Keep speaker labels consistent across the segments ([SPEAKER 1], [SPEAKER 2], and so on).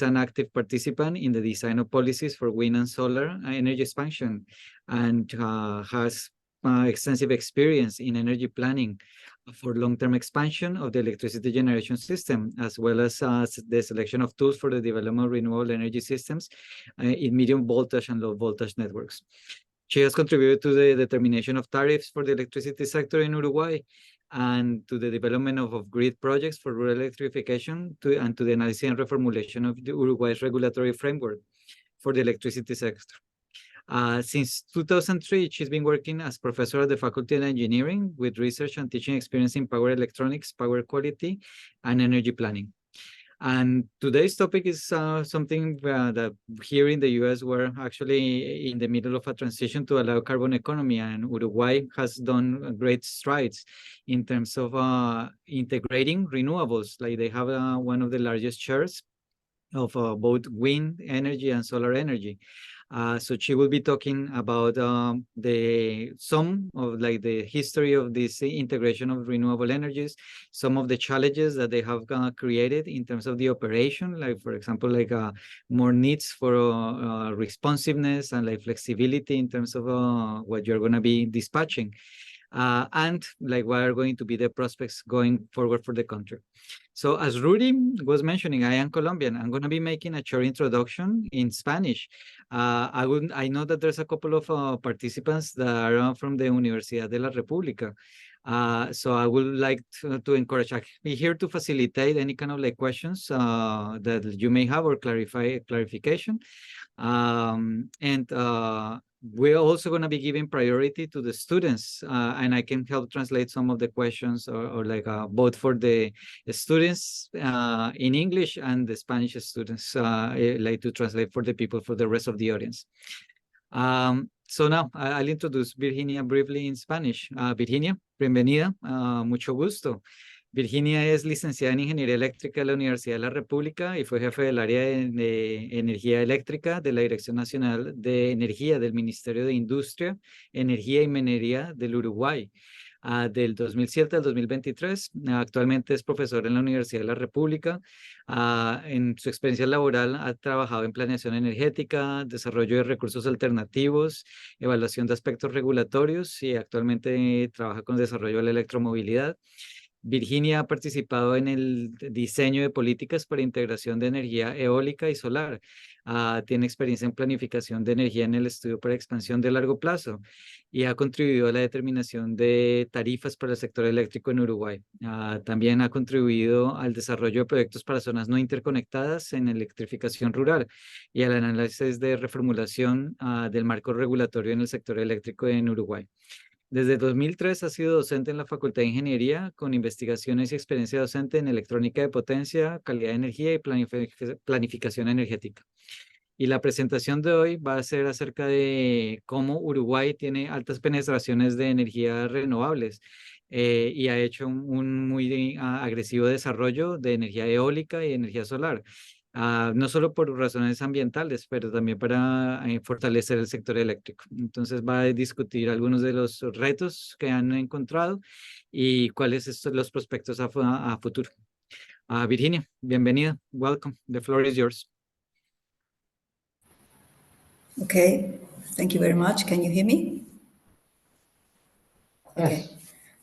[SPEAKER 1] an active participant in the design of policies for wind and solar energy expansion, and has extensive experience in energy planning for long-term expansion of the electricity generation system, as well as the selection of tools for the development of renewable energy systems in medium voltage and low voltage networks. She has contributed to the determination of tariffs for the electricity sector in Uruguay and to the development of grid projects for rural electrification and to the analysis and reformulation of the Uruguay's regulatory framework for the electricity sector. Since 2003, she's been working as professor at the Faculty of Engineering with research and teaching experience in power electronics, power quality, and energy planning. And today's topic is something that here in the US, we're actually in the middle of a transition to a low carbon economy, and Uruguay has done great strides in terms of integrating renewables. Like they have one of the largest shares of both wind energy and solar energy. So she will be talking about some of like the history of this integration of renewable energies, some of the challenges that they have created in terms of the operation, like for example, like more needs for responsiveness and like flexibility in terms of what you're going to be dispatching. And like what are going to be the prospects going forward for the country. So as Rudy was mentioning, I am Colombian. I'm going to be making a short introduction in Spanish. I know that there's a couple of participants that are from the Universidad de la República. So I would like to encourage, I'm here to facilitate any kind of like questions that you may have or clarification. We're also going to be giving priority to the students, and I can help translate some of the questions or like both for the students in English and the Spanish students, like to translate for the people, for the rest of the audience. So now I'll introduce Virginia briefly in Spanish. Virginia, bienvenida, mucho gusto. Virginia es licenciada en Ingeniería Eléctrica de la Universidad de la República y fue jefe del área de Energía Eléctrica de la Dirección Nacional de Energía del Ministerio de Industria, Energía y Minería del Uruguay. Del 2007 al 2023, actualmente es profesor en la Universidad de la República. En su experiencia laboral ha trabajado en planeación energética, desarrollo de recursos alternativos, evaluación de aspectos regulatorios y actualmente trabaja con desarrollo de la electromovilidad. Virginia ha participado en el diseño de políticas para integración de energía eólica y solar. Tiene experiencia en planificación de energía en el estudio para expansión de largo plazo y ha contribuido a la determinación de tarifas para el sector eléctrico en Uruguay. También ha contribuido al desarrollo de proyectos para zonas no interconectadas en electrificación rural y al análisis de reformulación del marco regulatorio en el sector eléctrico en Uruguay. Desde 2003 ha sido docente en la Facultad de Ingeniería con investigaciones y experiencia docente en electrónica de potencia, calidad de energía y planificación energética. Y la presentación de hoy va a ser acerca de cómo Uruguay tiene altas penetraciones de energías renovables y ha hecho un muy agresivo desarrollo de energía eólica y energía solar. No solo por razones ambientales, pero también para fortalecer el sector eléctrico. Entonces va a discutir algunos de los retos que han encontrado y cuáles son los prospectos a futuro. Virginia, bienvenida. Welcome. The floor is yours.
[SPEAKER 2] Okay, thank you very much. Can you hear me? Okay.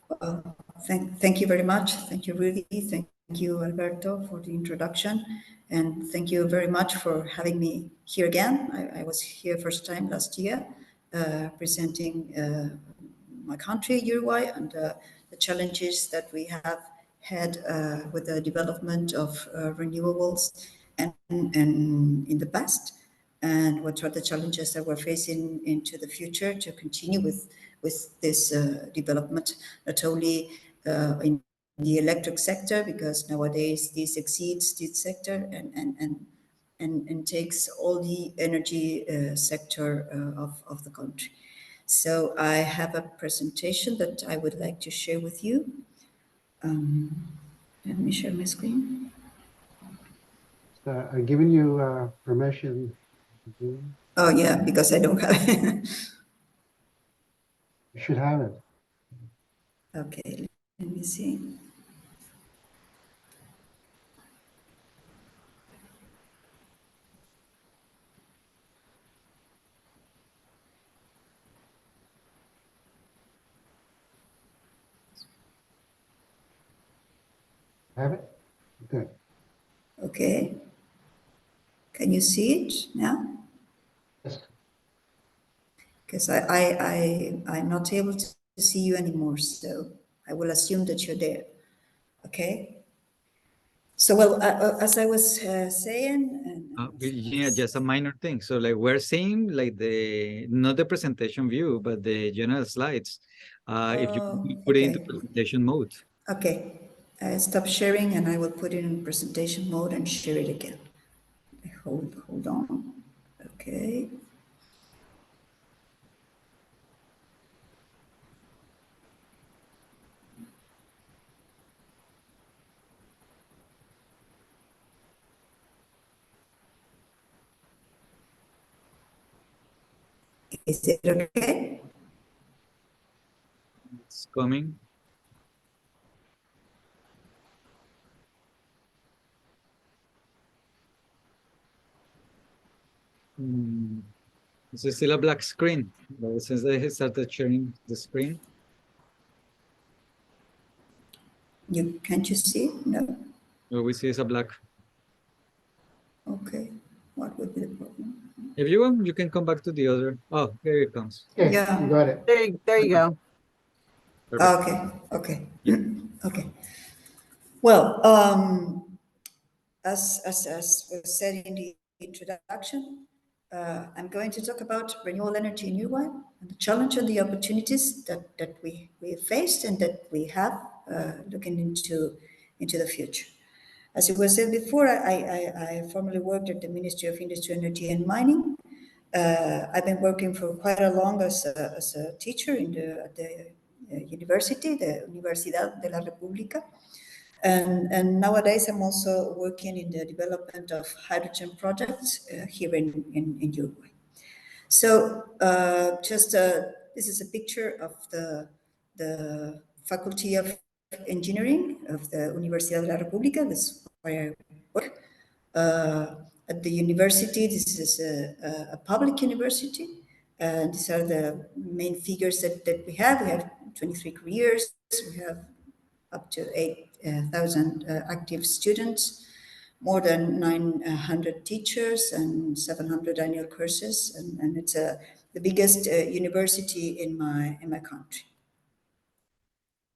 [SPEAKER 2] Well, thank you very much. Thank you, Rudy. Thank you, Alberto, for the introduction. And thank you very much for having me here again. I was here first time last year, presenting my country, Uruguay, and the challenges that we have had with the development of renewables and in the past, and what are the challenges that we're facing into the future to continue with this development, not only in the electric sector, because nowadays this exceeds this sector and takes all the energy sector of the country. So I have a presentation that I would like to share with you. Let me share my screen.
[SPEAKER 3] I've given you permission.
[SPEAKER 2] Oh yeah, because I don't have it.
[SPEAKER 3] You should have it.
[SPEAKER 2] Okay, let me see.
[SPEAKER 3] Have it? Good.
[SPEAKER 2] Okay. Can you see it now?
[SPEAKER 3] Yes.
[SPEAKER 2] Because I'm not able to see you anymore, so I will assume that you're there. Okay. So, well, as I was saying,
[SPEAKER 1] Virginia, just a minor thing. So like we're seeing like not the presentation view, but the general slides. If you put it into
[SPEAKER 2] okay,
[SPEAKER 1] presentation mode.
[SPEAKER 2] okay. Stop sharing, and I will put it in presentation mode and share it again. Hold on. Okay. Is it okay?
[SPEAKER 1] It's coming. Mm, it's still a black screen. But since I started sharing the screen,
[SPEAKER 2] Can't you see? No.
[SPEAKER 1] what we see is a black.
[SPEAKER 2] Okay. What would be the problem?
[SPEAKER 1] If you want, you can come back to the other. Oh, here it comes.
[SPEAKER 3] Okay,
[SPEAKER 2] Yeah.
[SPEAKER 3] you got it.
[SPEAKER 4] There you go.
[SPEAKER 1] Perfect.
[SPEAKER 2] Okay. Okay.
[SPEAKER 1] Yeah.
[SPEAKER 2] Okay. Well, as was said in the introduction, I'm going to talk about renewable energy in Uruguay and the challenge and the opportunities that we faced and that we have looking into the future. As it was said before, I formerly worked at the Ministry of Industry, Energy and Mining. I've been working for quite a long as a teacher at the university, the Universidad de la República. And nowadays, I'm also working in the development of hydrogen projects here in Uruguay. So this is a picture of the Faculty of Engineering of the Universidad de la República. That's where I work. At the university, this is a public university. These are the main figures that we have. We have 23 careers. We have up to 8,000 active students, more than 900 teachers, and 700 annual courses, and it's the biggest university in my country.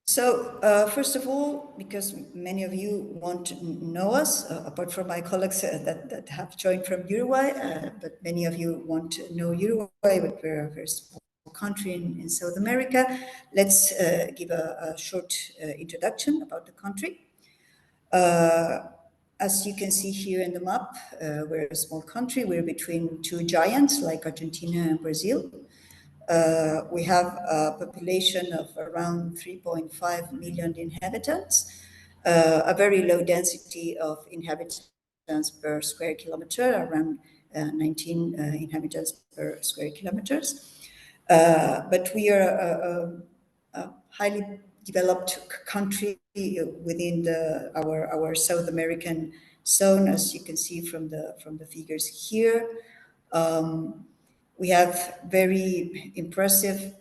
[SPEAKER 2] So first of all, because many of you want to know us, apart from my colleagues that have joined from Uruguay, but many of you want to know Uruguay, but we're a very small country in South America. Let's give a short introduction about the country. As you can see here in the map, we're a small country. We're between two giants like Argentina and Brazil. We have a population of around 3.5 million inhabitants, a very low density of inhabitants per square kilometer, around 19 inhabitants per square kilometers. But we are a highly developed country within our South American zone, as you can see from the figures here. We have very impressive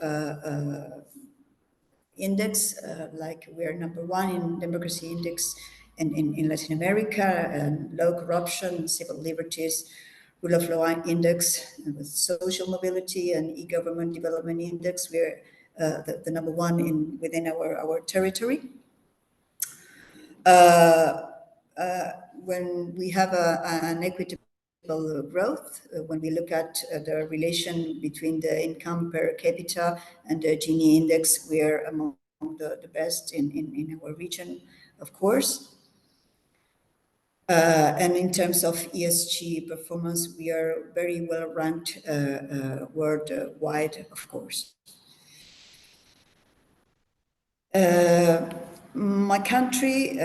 [SPEAKER 2] index, like we are #1 in democracy index in Latin America, and low corruption, civil liberties, rule of law index, and with social mobility and e-government development index, we're the #1 within our territory. When we have an equitable growth, when we look at the relation between the income per capita and the Gini index, we are among the best in our region, of course. And in terms of ESG performance, we are very well ranked worldwide, of course. My country,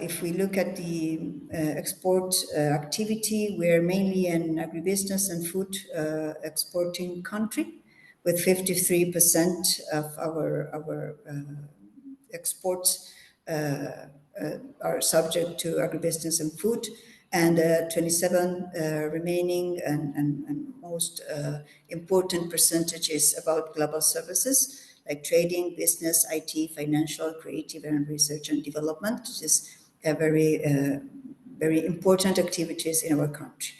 [SPEAKER 2] if we look at the export activity, we're mainly an agribusiness and food exporting country, with 53% of our exports are subject to agribusiness and food, and 27 remaining and most important percentages about global services like trading, business, IT, financial, creative, and research and development. This is very important activities in our country.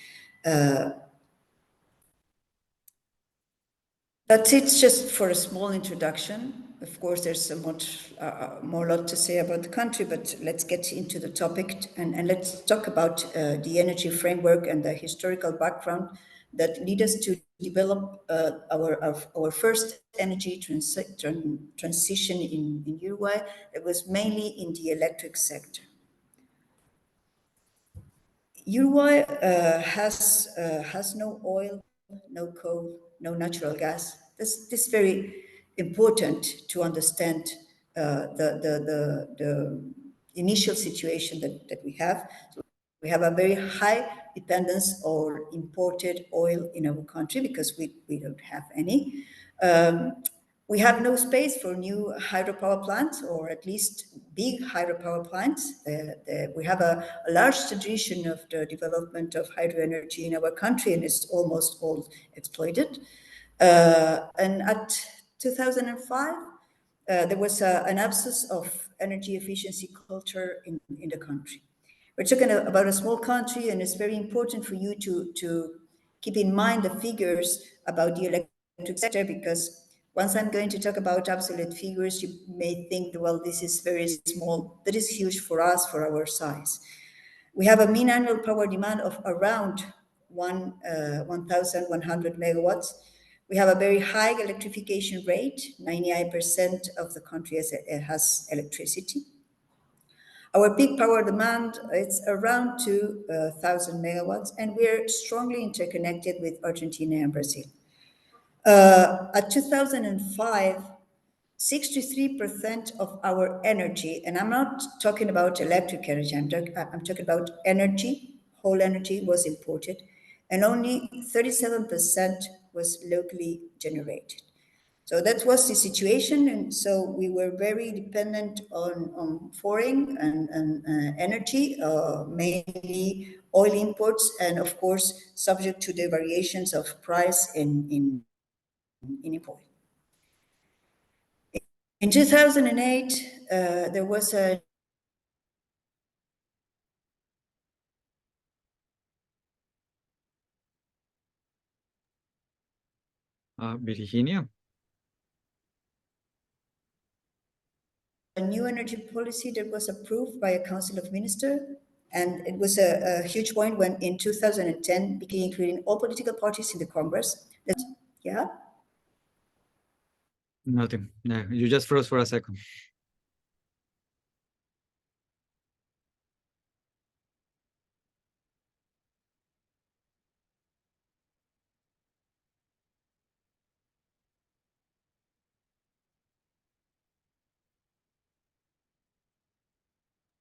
[SPEAKER 2] That's it, just for a small introduction. Of course, there's so much more lot to say about the country, but let's get into the topic and let's talk about the energy framework and the historical background that lead us to develop our first energy transition in Uruguay. It was mainly in the electric sector. Uruguay has no oil, no coal, no natural gas. This is very important to understand the initial situation that we have. So we have a very high dependence on imported oil in our country because we don't have any. We have no space for new hydropower plants, or at least big hydropower plants. We have a large tradition of the development of hydro energy in our country, and it's almost all exploited. And at 2005, there was an absence of energy efficiency culture in the country. We're talking about a small country, and it's very important for you to keep in mind the figures about the electric sector, because once I'm going to talk about absolute figures, you may think, well, this is very small. That is huge for us, for our size. We have a mean annual power demand of around 1,100 megawatts. We have a very high electrification rate. 98% of the country has electricity. Our peak power demand is around 2,000 megawatts, and we're strongly interconnected with Argentina and Brazil. At 2005, 63% of our energy, and I'm not talking about electric energy, I'm talking about energy, whole energy was imported, and only 37% was locally generated. So that was the situation, and so we were very dependent on foreign and energy, mainly oil imports, and of course subject to the variations of price in import. In 2008, there was a
[SPEAKER 1] Virginia.
[SPEAKER 2] new energy policy that was approved by a council of ministers, and it was a huge point when in 2010 began including all political parties in the Congress. Yeah.
[SPEAKER 1] Nothing. No, you just froze for a second.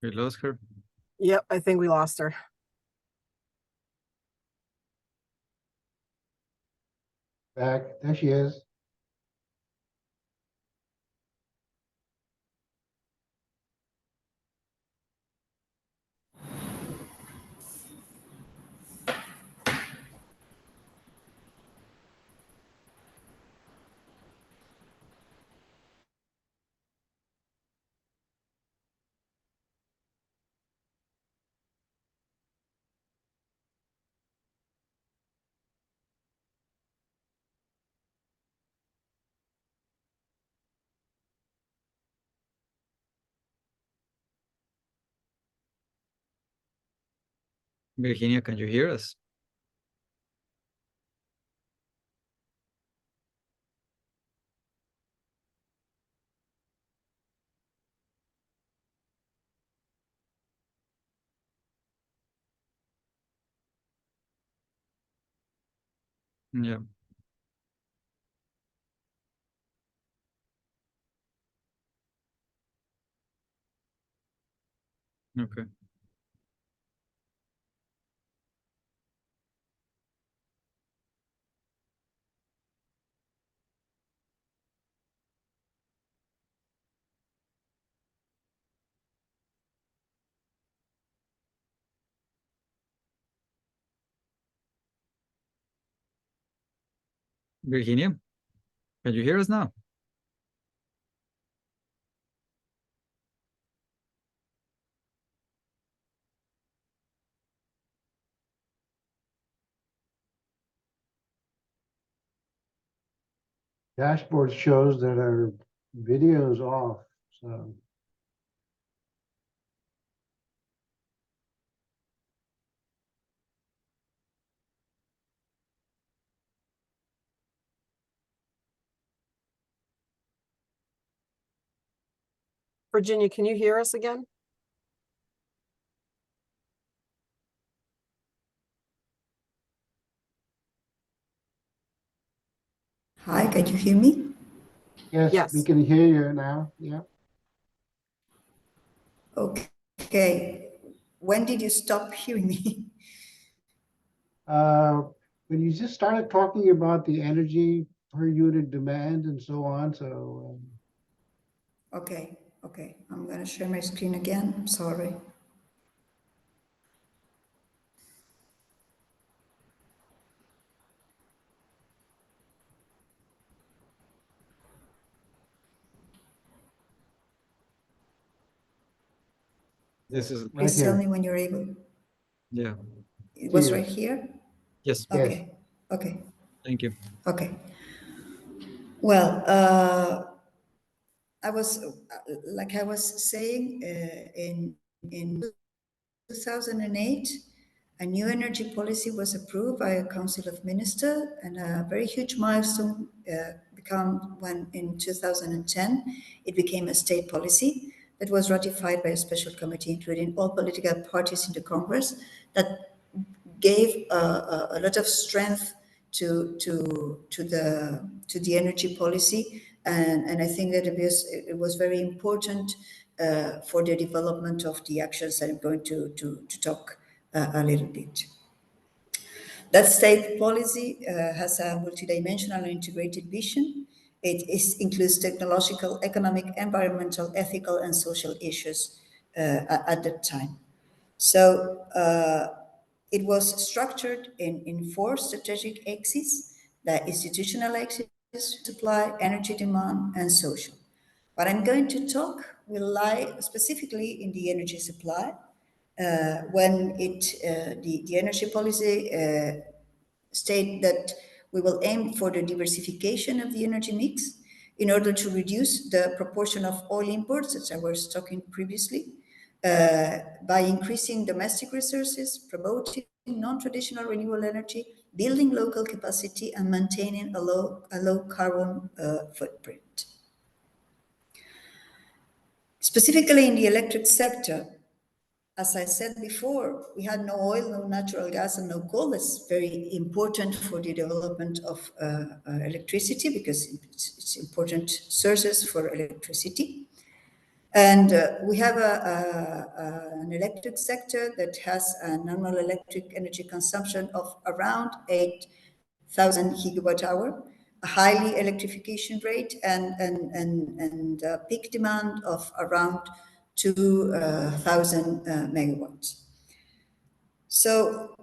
[SPEAKER 1] We lost her.
[SPEAKER 4] Yep, I think we lost her.
[SPEAKER 3] Back. There she is.
[SPEAKER 1] Virginia, can you hear us? Yeah. Okay. Virginia, can you hear us now?
[SPEAKER 3] Dashboard shows that our video is off, so.
[SPEAKER 4] Virginia, can you hear us again?
[SPEAKER 2] Hi, can you hear me?
[SPEAKER 3] Yes, we
[SPEAKER 4] Yes.
[SPEAKER 3] can hear you now, yeah.
[SPEAKER 2] Okay. When did you stop hearing me?
[SPEAKER 3] When you just started talking about the energy per unit demand and so on, so
[SPEAKER 2] Okay, okay. I'm gonna share my screen again. I'm sorry.
[SPEAKER 1] This is,
[SPEAKER 3] right
[SPEAKER 2] Please tell me
[SPEAKER 3] here,
[SPEAKER 2] when you're able.
[SPEAKER 1] yeah,
[SPEAKER 2] It was
[SPEAKER 3] here,
[SPEAKER 2] right here?
[SPEAKER 1] yes,
[SPEAKER 3] yes.
[SPEAKER 2] Okay, okay,
[SPEAKER 1] thank you.
[SPEAKER 2] okay. Well, I was, like I was saying, in 2008, a new energy policy was approved by a Council of Ministers, and a very huge milestone became when in 2010 it became a state policy that was ratified by a special committee, including all political parties in the Congress, that gave a lot of strength to the energy policy, and I think that it was very important for the development of the actions that I'm going to talk a little bit. That state policy has a multidimensional and integrated vision. Includes technological, economic, environmental, ethical, and social issues at that time. So it was structured in four strategic axes: the institutional axis, supply, energy demand, and social. What I'm going to talk will lie specifically in the energy supply, when the energy policy state that we will aim for the diversification of the energy mix in order to reduce the proportion of oil imports, as I was talking previously, by increasing domestic resources, promoting non-traditional renewable energy, building local capacity, and maintaining a low carbon footprint. Specifically in the electric sector, as I said before, we had no oil, no natural gas, and no coal. That's very important for the development of electricity because it's important sources for electricity. And we have an electric sector that has a normal electric energy consumption of around 8,000 gigawatt hour, a highly electrification rate, and a peak demand of around 2,000 megawatts. So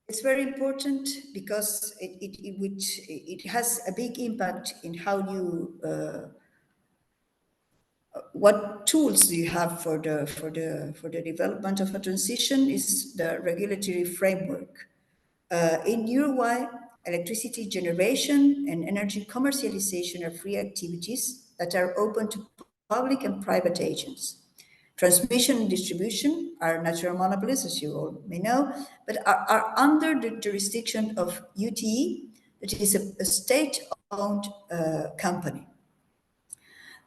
[SPEAKER 2] it's very important because it has a big impact in how you what tools do you have for the development of a transition is the regulatory framework. In Uruguay, electricity generation and energy commercialization are free activities that are open to public and private agents. Transmission and distribution are natural monopolies, as you all may know, but are under the jurisdiction of UTE, that is a state-owned company.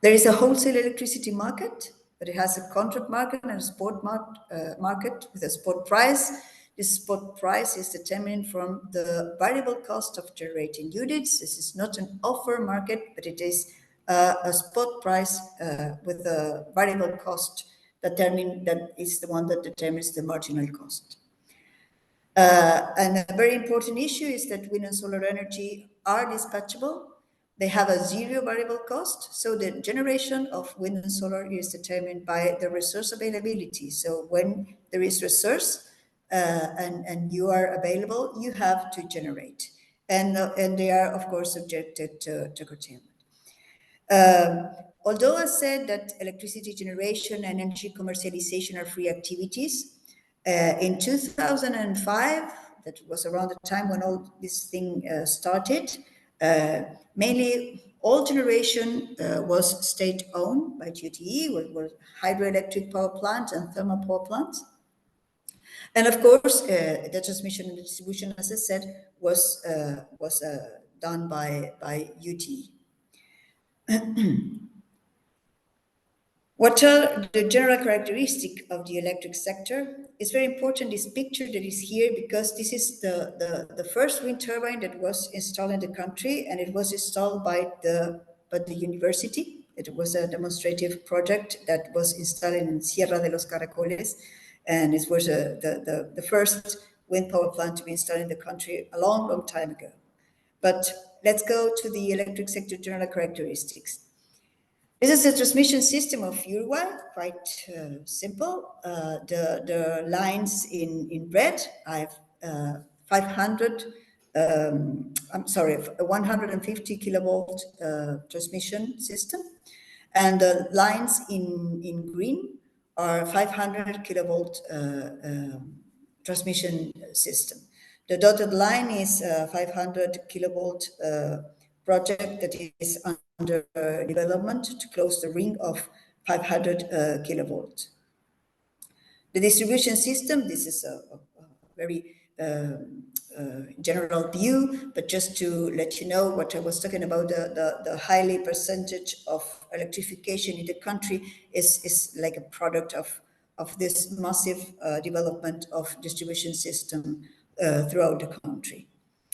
[SPEAKER 2] There is a wholesale electricity market, but it has a contract market and a spot market with a spot price. This spot price is determined from the variable cost of generating units. This is not an offer market, but it is a spot price with a variable cost that is the one that determines the marginal cost. And a very important issue is that wind and solar energy are dispatchable. They have a zero variable cost. So the generation of wind and solar is determined by the resource availability. So when there is resource and you are available, you have to generate. And they are, of course, subjected to curtailment. Although I said that electricity generation and energy commercialization are free activities, in 2005, that was around the time when all this thing started, Mainly, all generation was state-owned by GTE, were hydroelectric power plants and thermal power plants. And of course, the transmission and distribution, as I said, was done by UTE. What are the general characteristics of the electric sector? It's very important, this picture that is here, because this is the first wind turbine that was installed in the country, and it was installed by the university. It was a demonstrative project that was installed in Sierra de los Caracoles, and it was the first wind power plant to be installed in the country a long, long time ago. But let's go to the electric sector general characteristics. This is the transmission system of Uruguay, quite simple. The lines in red, I have 150 kilovolt transmission system. And the lines in green are 500 kilovolt transmission system. The dotted line is 500 kilovolt project that is under development to close the ring of 500 kilovolt. The distribution system, this is a very general view, but just to let you know what I was talking about, the highly percentage of electrification in the country is like a product of this massive development of distribution system throughout the country.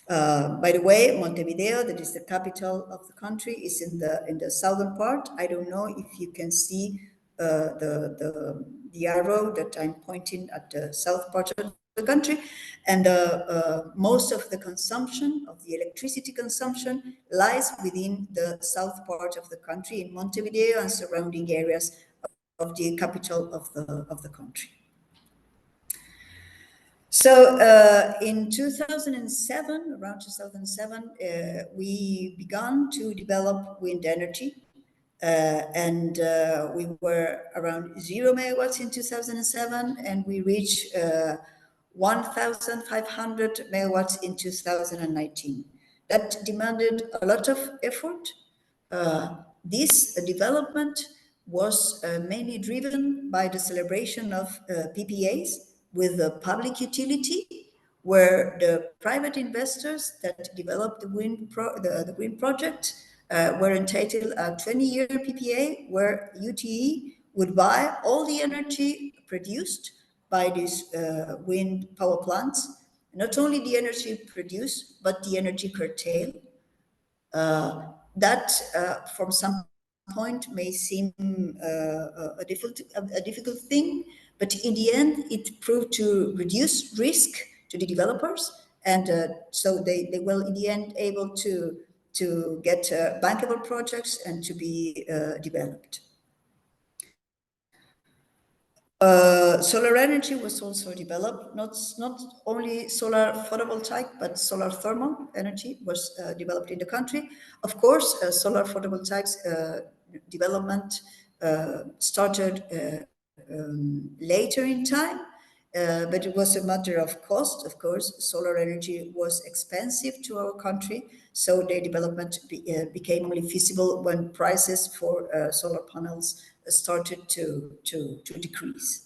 [SPEAKER 2] By the way, Montevideo, that is the capital of the country, is in the southern part. I don't know if you can see the arrow that I'm pointing at the south part of the country, and most of the consumption of the electricity consumption lies within the south part of the country, in Montevideo and surrounding areas of the capital of the country. So in 2007, around 2007, we began to develop wind energy, and we were around 0 megawatts in 2007, and we reached 1,500 megawatts in 2019. That demanded a lot of effort. This development was mainly driven by the celebration of PPAs with the public utility, where the private investors that developed the wind project were entitled a 20-year PPA, where UTE would buy all the energy produced by these wind power plants, not only the energy produced, but the energy curtailed. That from some point may seem a difficult thing, but in the end, it proved to reduce risk to the developers, and so they will in the end able to get bankable projects and to be developed. Solar energy was also developed, not only solar photovoltaic, but solar thermal energy was developed in the country. Of course, solar photovoltaics development started later in time, but it was a matter of cost. Of course, solar energy was expensive to our country, so the development became only feasible when prices for solar panels started to decrease.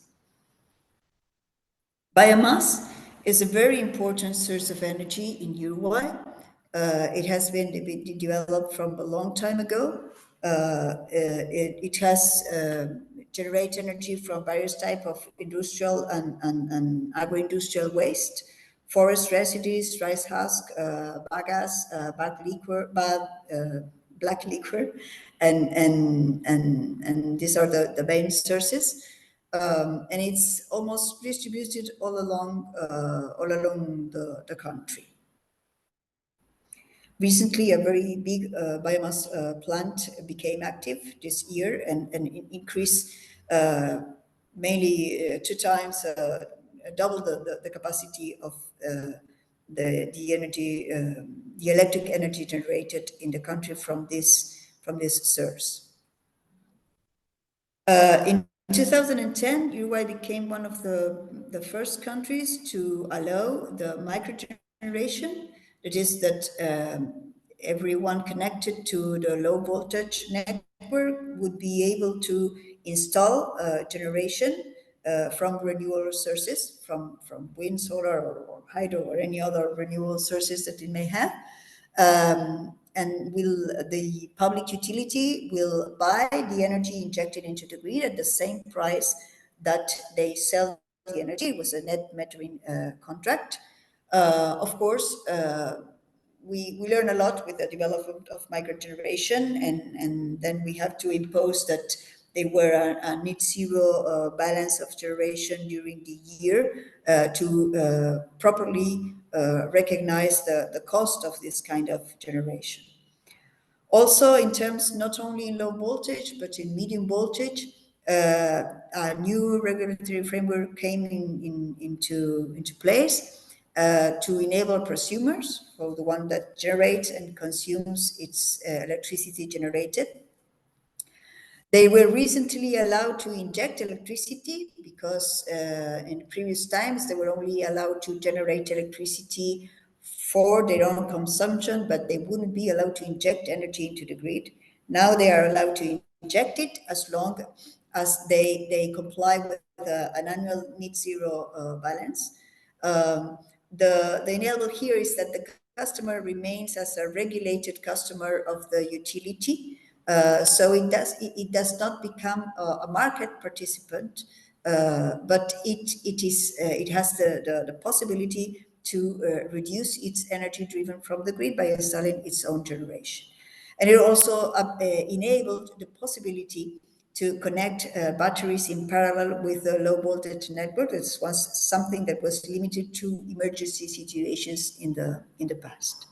[SPEAKER 2] Biomass is a very important source of energy in Uruguay. It has been developed from a long time ago. It has generated energy from various types of industrial and agro-industrial waste, forest residues, rice husk, bagasse, black liquor, and these are the main sources. And it's almost distributed all along the country. Recently, a very big biomass plant became active this year and increased mainly 2 times, double the capacity of the energy, the electric energy generated in the country from this source. In 2010, Uruguay became one of the first countries to allow the microgeneration. That is that everyone connected to the low voltage network would be able to install generation from renewable sources, from wind, solar, or hydro, or any other renewable sources that it may have. And the public utility will buy the energy injected into the grid at the same price that they sell the energy. It was a net metering contract. Of course, we learn a lot with the development of microgeneration, and then we have to impose that they were a net zero balance of generation during the year to properly recognize the cost of this kind of generation. Also, in terms not only in low voltage, but in medium voltage, a new regulatory framework came into place to enable prosumers, for the one that generates and consumes its electricity generated. They were recently allowed to inject electricity because in previous times they were only allowed to generate electricity for their own consumption, but they wouldn't be allowed to inject energy into the grid. Now they are allowed to inject it as long as they comply with an annual net zero balance. The enable here is that the customer remains as a regulated customer of the utility. So it does not become a market participant, but it has the possibility to reduce its energy driven from the grid by installing its own generation. And it also enabled the possibility to connect batteries in parallel with the low voltage network. This was something that was limited to emergency situations in the past.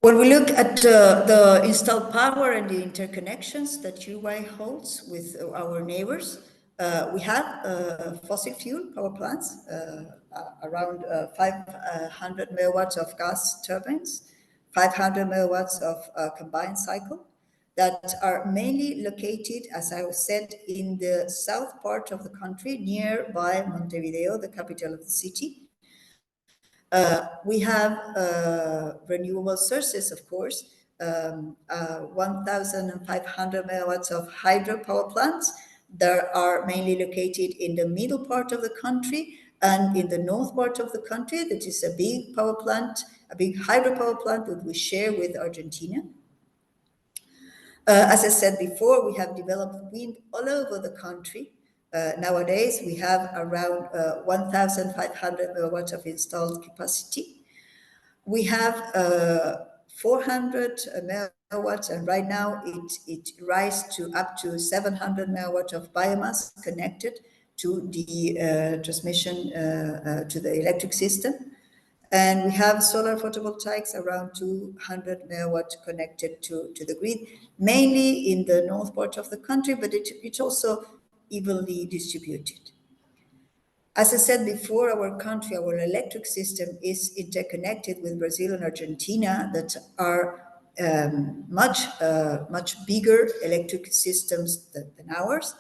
[SPEAKER 2] When we look at the installed power and the interconnections that Uruguay holds with our neighbors, we have fossil fuel power plants, around 500 megawatts of gas turbines, 500 megawatts of combined cycle, that are mainly located, as I said, in the south part of the country, nearby Montevideo, the capital of the city. We have renewable sources, of course, 1,500 megawatts of hydropower plants that are mainly located in the middle part of the country and in the north part of the country. That is a big power plant, a big hydropower plant that we share with Argentina. As I said before, we have developed wind all over the country. Nowadays, we have around 1,500 megawatts of installed capacity. We have 400 megawatts, and right now it rises to up to 700 megawatts of biomass connected to the transmission, to the electric system. And we have solar photovoltaics around 200 megawatts connected to the grid, mainly in the north part of the country, but it's also evenly distributed. As I said before, our country, our electric system is interconnected with Brazil and Argentina that are much bigger electric systems than ours.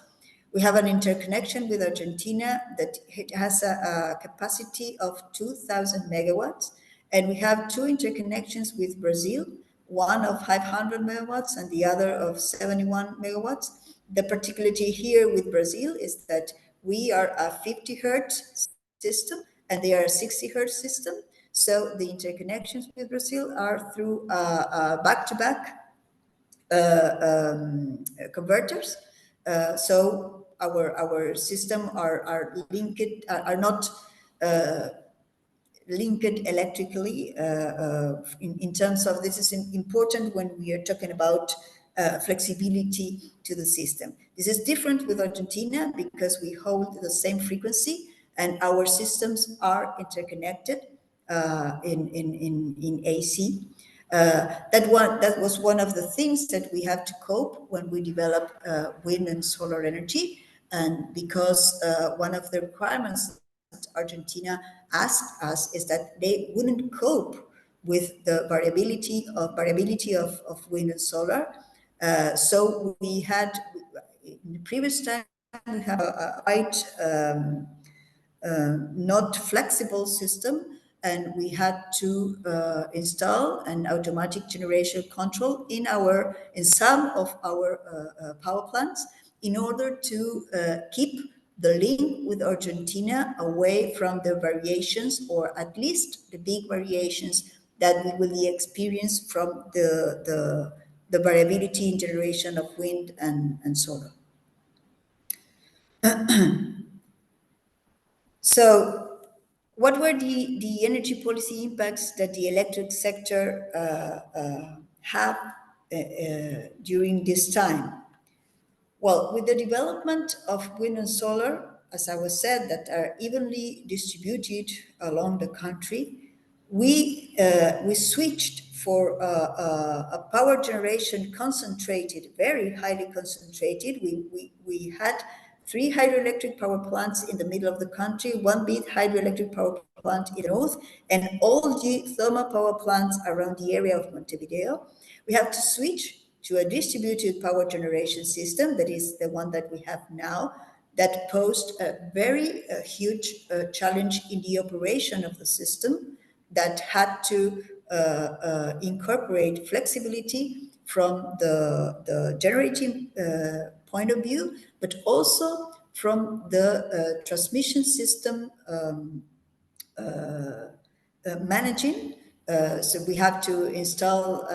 [SPEAKER 2] We have an interconnection with Argentina that has a capacity of 2,000 megawatts, and we have two interconnections with Brazil, one of 500 megawatts and the other of 71 megawatts. The particularity here with Brazil is that we are a 50 hertz system and they are a 60 hertz system. So the interconnections with Brazil are through back-to-back converters. So our system are linked, are not linked electrically in terms of, this is important when we are talking about flexibility to the system. This is different with Argentina because we hold the same frequency and our systems are interconnected in AC. That was one of the things that we had to cope when we developed wind and solar energy, and because one of the requirements that Argentina asked us is that they wouldn't cope with the variability of wind and solar. So we had, in the previous time, we had a quite not flexible system, and we had to install an automatic generation control in some of our power plants in order to keep the link with Argentina away from the variations, or at least the big variations that we will experience from the variability in generation of wind and solar. So what were the energy policy impacts that the electric sector had during this time? Well, with the development of wind and solar, as I was said, that are evenly distributed along the country, we switched for a power generation concentrated, very highly concentrated. We had 3 hydroelectric power plants in the middle of the country, 1 big hydroelectric power plant in the north, and all the thermal power plants around the area of Montevideo. We have to switch to a distributed power generation system, that is the one that we have now, that posed a very huge challenge in the operation of the system, that had to incorporate flexibility from the generating point of view, but also from the transmission system managing. So we have to install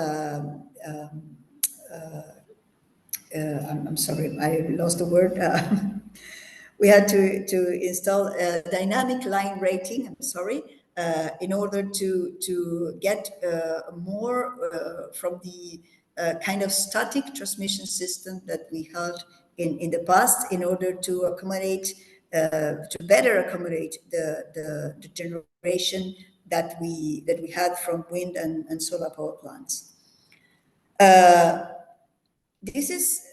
[SPEAKER 2] I'm sorry, I lost the word. We had to install a dynamic line rating, I'm sorry, in order to get more from the kind of static transmission system that we had in the past, in order to accommodate, to better accommodate the generation that we had from wind and solar power plants. This is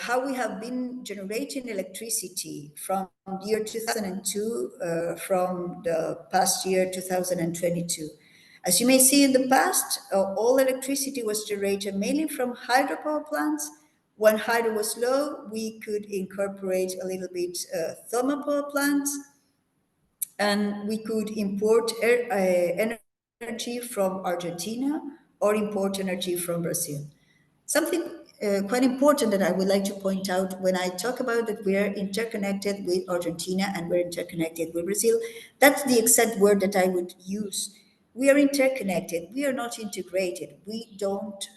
[SPEAKER 2] how we have been generating electricity from the year 2002, from the past year 2022. As you may see, in the past, all electricity was generated mainly from hydropower plants. When hydro was low, we could incorporate a little bit thermal power plants, and we could import energy from Argentina or import energy from Brazil. Something quite important that I would like to point out when I talk about that we are interconnected with Argentina and we're interconnected with Brazil, that's the exact word that I would use. We are interconnected, we are not integrated. We don't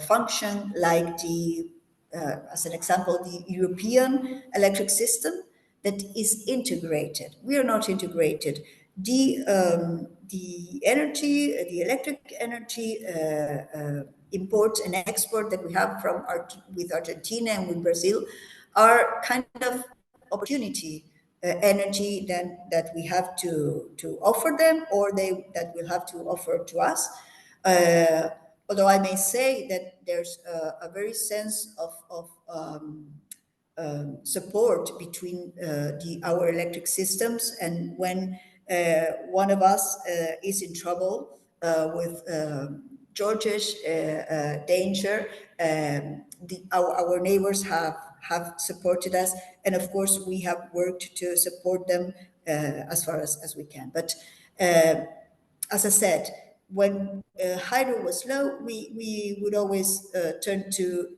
[SPEAKER 2] function like as an example, the European electric system that is integrated. We are not integrated. The energy, the electric energy import and export that we have with Argentina and with Brazil are kind of opportunity energy that we have to offer them, or that will have to offer to us. Although I may say that there's a very sense of support between our electric systems, and when one of us is in trouble with George's danger, our neighbors have supported us, and of course we have worked to support them as far as we can. But as I said, when hydro was low, we would always turn to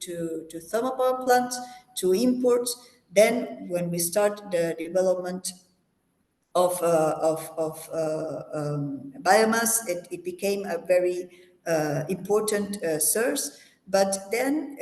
[SPEAKER 2] thermal power plants, to imports. Then when we start the development of biomass, it became a very important source. But then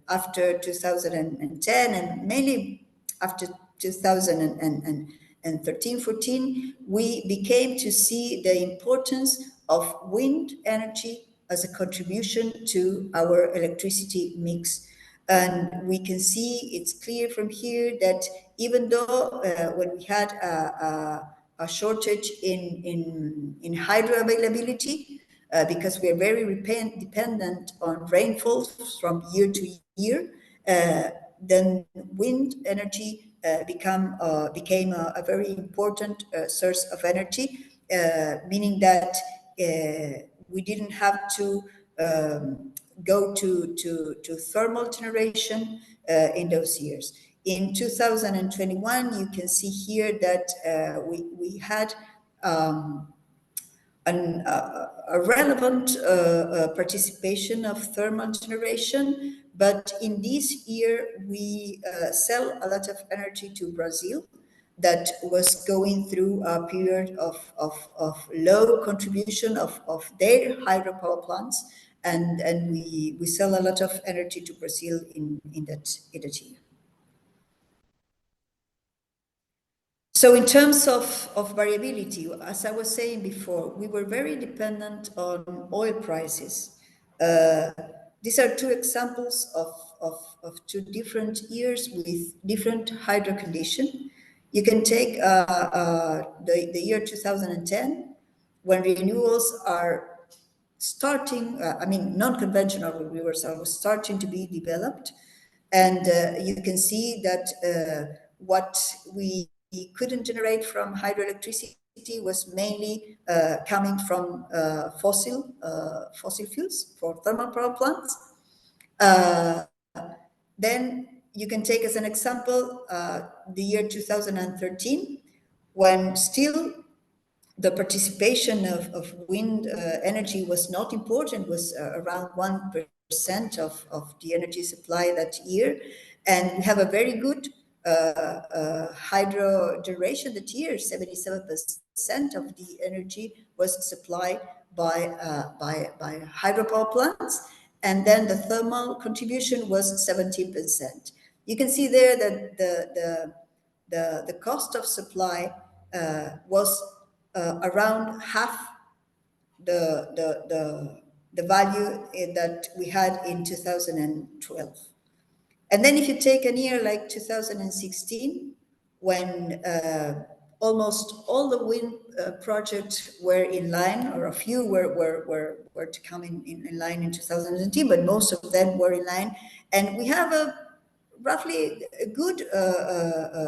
[SPEAKER 2] after 2010, and mainly after 2013-14, we became to see the importance of wind energy as a contribution to our electricity mix. And we can see, it's clear from here, that even though when we had a shortage in hydro availability, because we are very dependent on rainfalls from year to year, then wind energy became a very important source of energy, meaning that we didn't have to go to thermal generation in those years. In 2021, you can see here that we had a relevant participation of thermal generation, but in this year we sell a lot of energy to Brazil that was going through a period of low contribution of their hydropower plants, and we sell a lot of energy to Brazil in that year. So in terms of variability, as I was saying before, we were very dependent on oil prices. These are two examples of two different years with different hydro condition. You can take the year 2010, when renewables are starting, non-conventional renewables are starting to be developed. And you can see that what we couldn't generate from hydroelectricity was mainly coming from fossil fuels for thermal power plants. Then you can take as an example the year 2013, when still the participation of wind energy was not important, was around 1% of the energy supply that year. And we have a very good hydro generation that year. 77% of the energy was supplied by hydropower plants. And then the thermal contribution was 17%. You can see there that the cost of supply was around half the value that we had in 2012. And then if you take a year like 2016, when almost all the wind projects were in line, or a few were to come in line in 2017, but most of them were in line. And we have roughly a good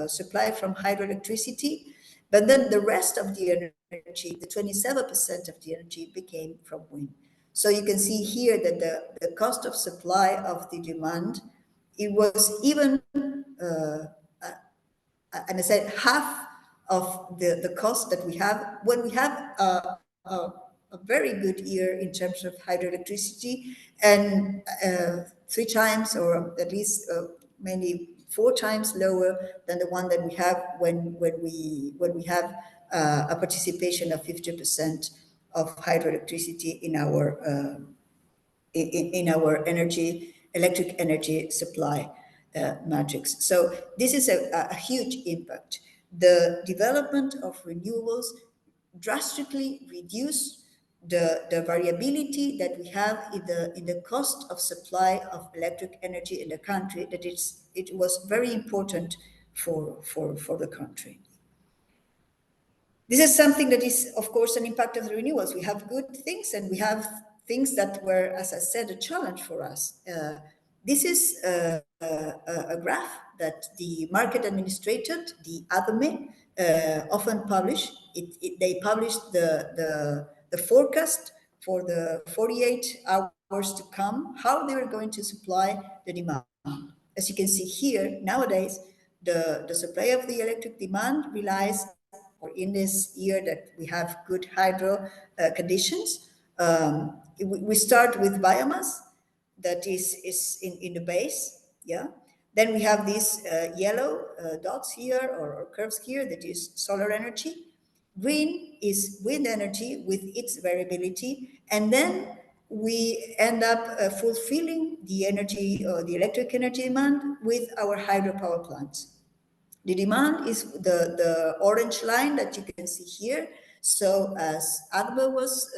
[SPEAKER 2] supply from hydroelectricity, but then the rest of the energy, the 27% of the energy, became from wind. So you can see here that the cost of supply of the demand, it was even, and I said half of the cost that we have when we have a very good year in terms of hydroelectricity, and 3 times, or at least maybe 4 times lower than the one that we have when we have a participation of 50% of hydroelectricity in our electric energy supply matrix. So this is a huge impact. The development of renewables drastically reduce the variability that we have in the cost of supply of electric energy in the country. It was very important for the country. This is something that is, of course, an impact of the renewables. We have good things, and we have things that were, as I said, a challenge for us. This is a graph that the market administrator, the ADME, often publish. They published the forecast for the 48 hours to come, how they were going to supply the demand. As you can see here, nowadays, the supply of the electric demand relies, or in this year that we have good hydro conditions, we start with biomass that is in the base, yeah. Then we have these yellow dots here, or curves here, that is solar energy. Green is wind energy with its variability, and then we end up fulfilling the energy, or the electric energy demand, with our hydropower plants. The demand is the orange line that you can see here. So as ADBA was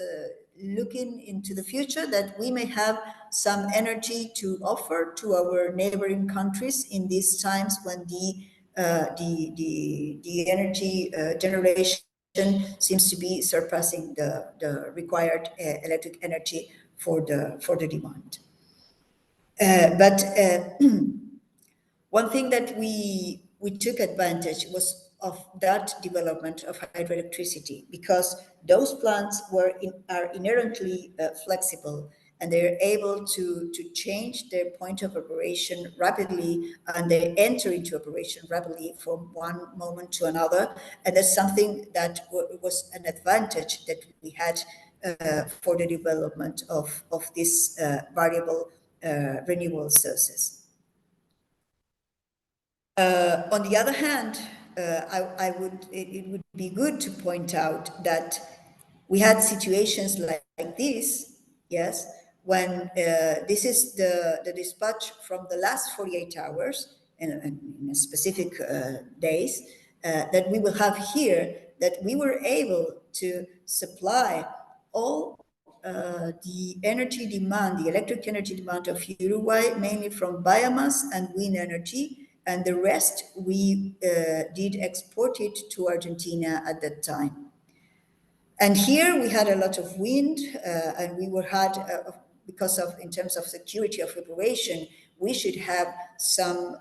[SPEAKER 2] looking into the future, that we may have some energy to offer to our neighboring countries in these times when the energy generation seems to be surpassing the required electric energy for the demand. But one thing that we took advantage was of that development of hydroelectricity, because those plants are inherently flexible, and they're able to change their point of operation rapidly, and they enter into operation rapidly from one moment to another. And that's something that was an advantage that we had for the development of these variable renewable sources. On the other hand, it would be good to point out that we had situations like this, yes, when this is the dispatch from the last 48 hours in a specific days that we will have here, that we were able to supply all the energy demand, the electric energy demand of Uruguay, mainly from biomass and wind energy, and the rest we did export it to Argentina at that time. And here we had a lot of wind, and we because of, in terms of security of operation, we should have some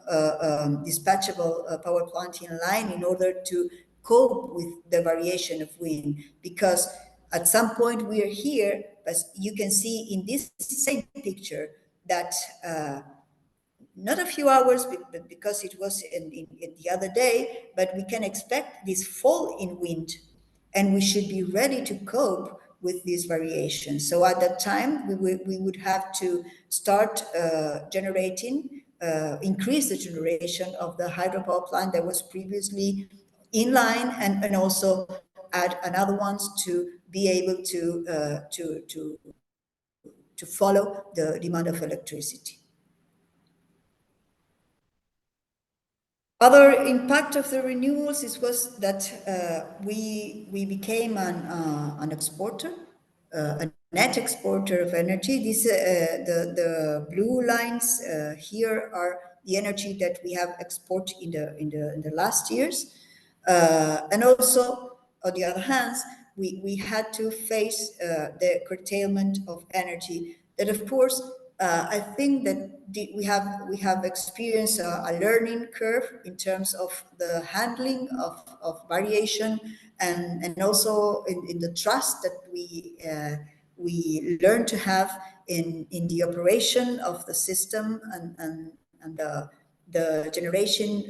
[SPEAKER 2] dispatchable power plant in line in order to cope with the variation of wind. Because at some point we are here, as you can see in this same picture, that not a few hours, but because it was in the other day, but we can expect this fall in wind, and we should be ready to cope with these variations. So at that time, we would have to start generating, increase the generation of the hydropower plant that was previously in line, and also add another ones to be able to follow the demand of electricity. Other impact of the renewables was that we became an exporter, a net exporter of energy. The blue lines here are the energy that we have exported in the last years, and also on the other hand, we had to face the curtailment of energy. That, of course, I think that we have experienced a learning curve in terms of the handling of variation, and also in the trust that we learn to have in the operation of the system, and the generation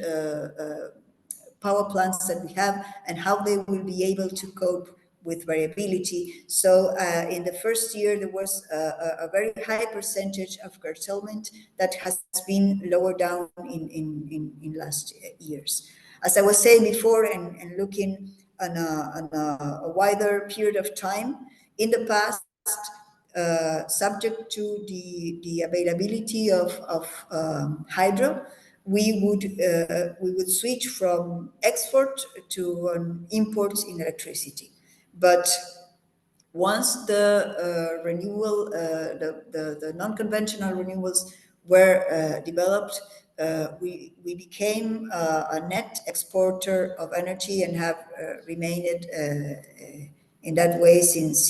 [SPEAKER 2] power plants that we have, and how they will be able to cope with variability. So in the first year, there was a very high percentage of curtailment that has been lowered down in last years. As I was saying before, and looking on a wider period of time, in the past, subject to the availability of hydro, we would switch from export to imports in electricity. But once the renewable, the non-conventional renewables were developed, we became a net exporter of energy, and have remained in that way since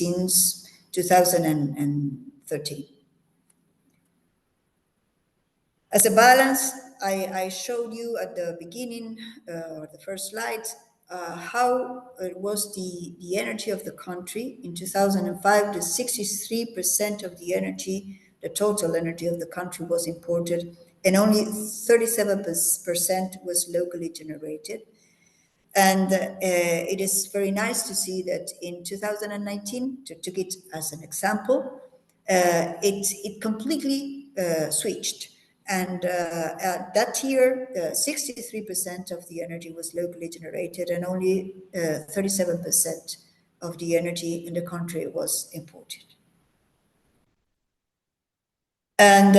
[SPEAKER 2] 2013. As a balance, I showed you at the beginning, the first slide, how it was the energy of the country. In 2005, the 63% of the energy, the total energy of the country, was imported, and only 37% was locally generated. And it is very nice to see that in 2019, to take it as an example, it completely switched. And that year, 63% of the energy was locally generated, and only 37% of the energy in the country was imported. And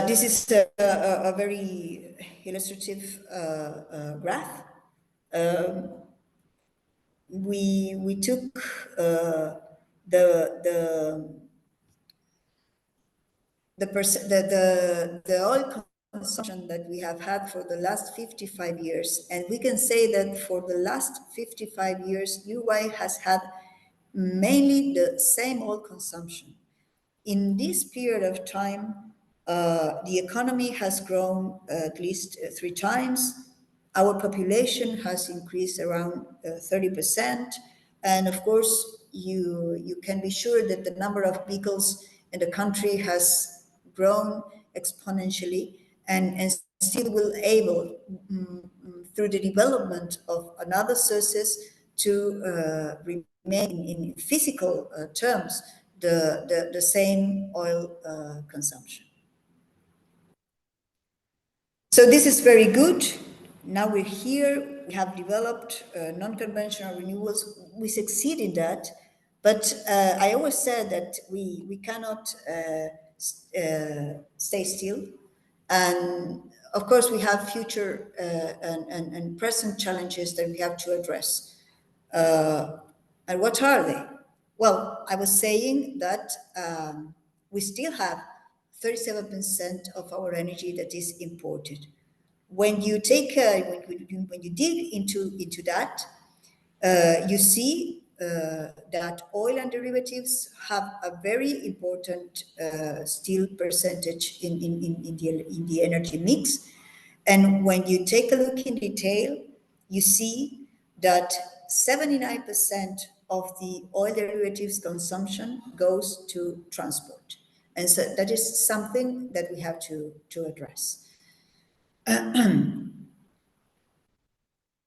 [SPEAKER 2] this is a very illustrative graph. We took the oil consumption that we have had for the last 55 years, and we can say that for the last 55 years, Uruguay has had mainly the same oil consumption. In this period of time, the economy has grown at least 3 times. Our population has increased around 30%. And of course, you can be sure that the number of vehicles and the country has grown exponentially and still will able, through the development of another sources, to remain in physical terms the same oil consumption. So this is very good. Now we're here, we have developed non-conventional renewables. We succeed in that, but I always said that we cannot stay still. And of course, we have future and present challenges that we have to address. And what are they? Well, I was saying that we still have 37% of our energy that is imported. When you take, when you dig into that, you see that oil and derivatives have a very important still percentage in the energy mix. And when you take a look in detail, you see that 79% of the oil derivatives consumption goes to transport. And so that is something that we have to address.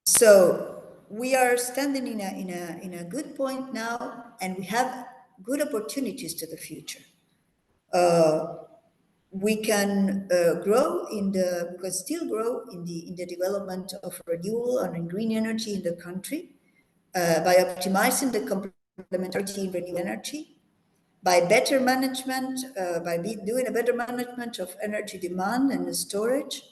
[SPEAKER 2] So we are standing in a good point now, and we have good opportunities to the future. We can we can still grow in the development of renewable and green energy in the country by optimizing the complementarity in renewable energy, by better management, doing a better management of energy demand and storage,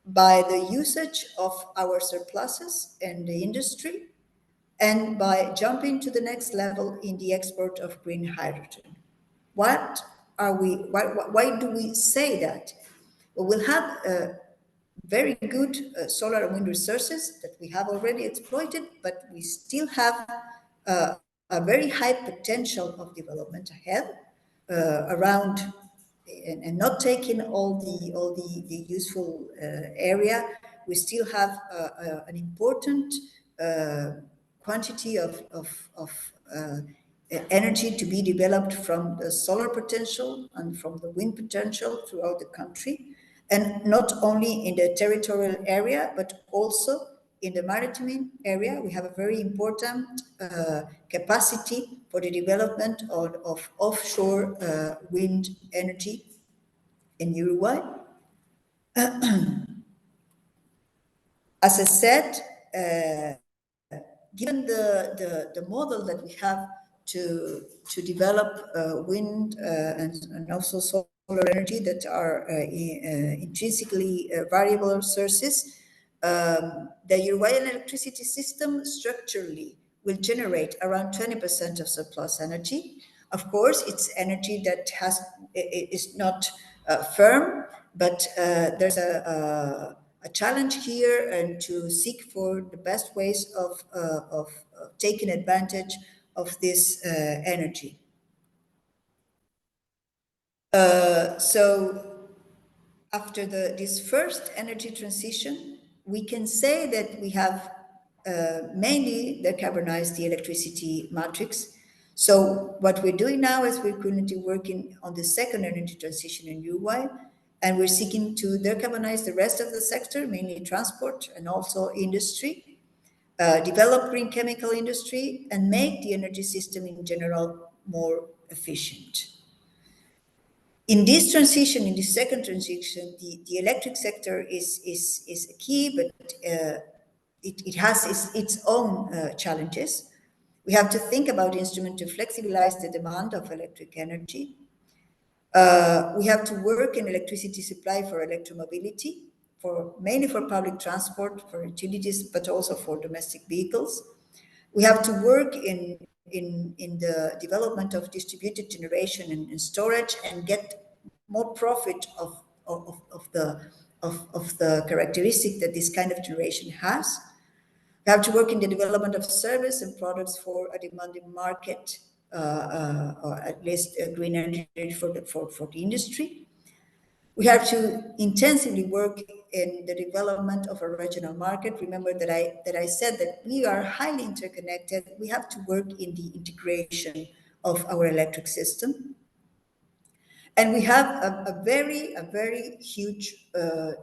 [SPEAKER 2] by the usage of our surpluses in the industry, and by jumping to the next level in the export of green hydrogen. Why do we say that? Well, we'll have very good solar and wind resources that we have already exploited, but we still have a very high potential of development ahead around, and not taking all the useful area. We still have an important quantity of energy to be developed from the solar potential and from the wind potential throughout the country, and not only in the territorial area, but also in the maritime area. We have a very important capacity for the development of offshore wind energy in Uruguay. As I said, given the model that we have to develop wind and also solar energy that are intrinsically variable sources, the Uruguayan electricity system structurally will generate around 20% of surplus energy. Of course, it's energy that is not firm, but there's a challenge here, and to seek for the best ways of taking advantage of this energy. So after this first energy transition, we can say that we have mainly decarbonized the electricity matrix. So what we're doing now is we're currently working on the second energy transition in Uruguay, and we're seeking to decarbonize the rest of the sector, mainly transport and also industry, develop green chemical industry, and make the energy system in general more efficient. In this transition, in the second transition, the electric sector is key, but it has its own challenges. We have to think about instruments to flexibilize the demand of electric energy. We have to work in electricity supply for electromobility, mainly for public transport, for utilities, but also for domestic vehicles. We have to work in the development of distributed generation and storage, and get more profit of the characteristic that this kind of generation has. We have to work in the development of service and products for a demanding market, or at least green energy for the industry. We have to intensively work in the development of a regional market. Remember that I said that we are highly interconnected. We have to work in the integration of our electric system. And we have a very huge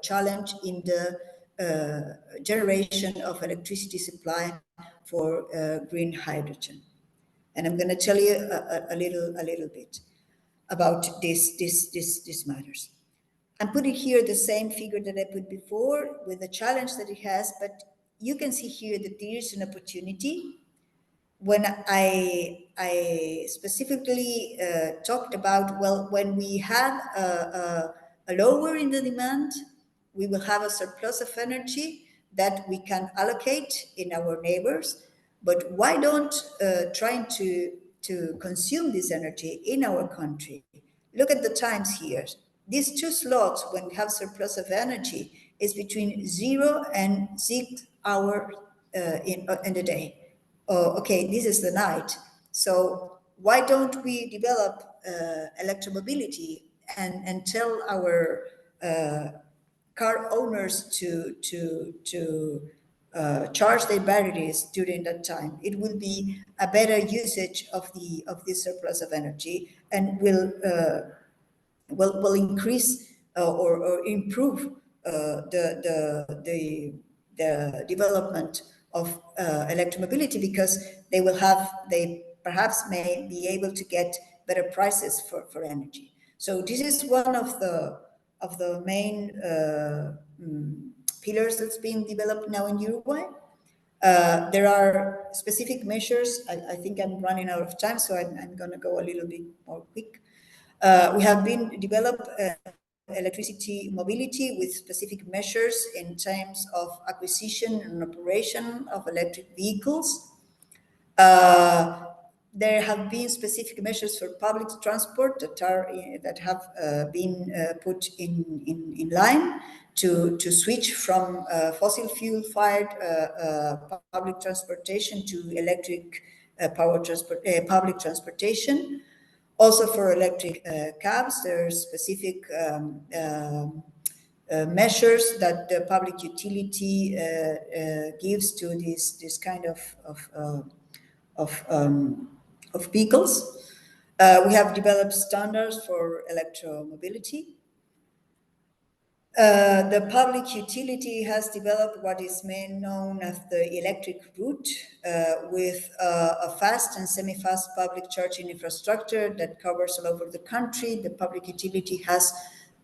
[SPEAKER 2] challenge in the generation of electricity supply for green hydrogen. And I'm going to tell you a little bit about these matters. I'm putting here the same figure that I put before with the challenge that it has, but you can see here that there is an opportunity. When I specifically talked about, well, when we have a lower in the demand, we will have a surplus of energy that we can allocate in our neighbors. But why don't trying to consume this energy in our country? Look at the times here. These two slots, when we have surplus of energy, is between 0 and 6 hours in the day. Oh, okay, this is the night. So why don't we develop electromobility and tell our car owners to charge their batteries during that time? It will be a better usage of this surplus of energy, and will increase or improve the development of electromobility, because they perhaps may be able to get better prices for energy. So this is one of the main pillars that's being developed now in Uruguay. There are specific measures. I think I'm running out of time, so I'm going to go a little bit more quick. We have been developed electricity mobility with specific measures in terms of acquisition and operation of electric vehicles. There have been specific measures for public transport that have been put in line to switch from fossil fuel fired public transportation to electric public transportation. Also for electric cabs, there are specific measures that the public utility gives to this kind of vehicles. We have developed standards for electromobility. The public utility has developed what is known as the electric route, with a fast and semi-fast public charging infrastructure that covers all over the country. The public utility has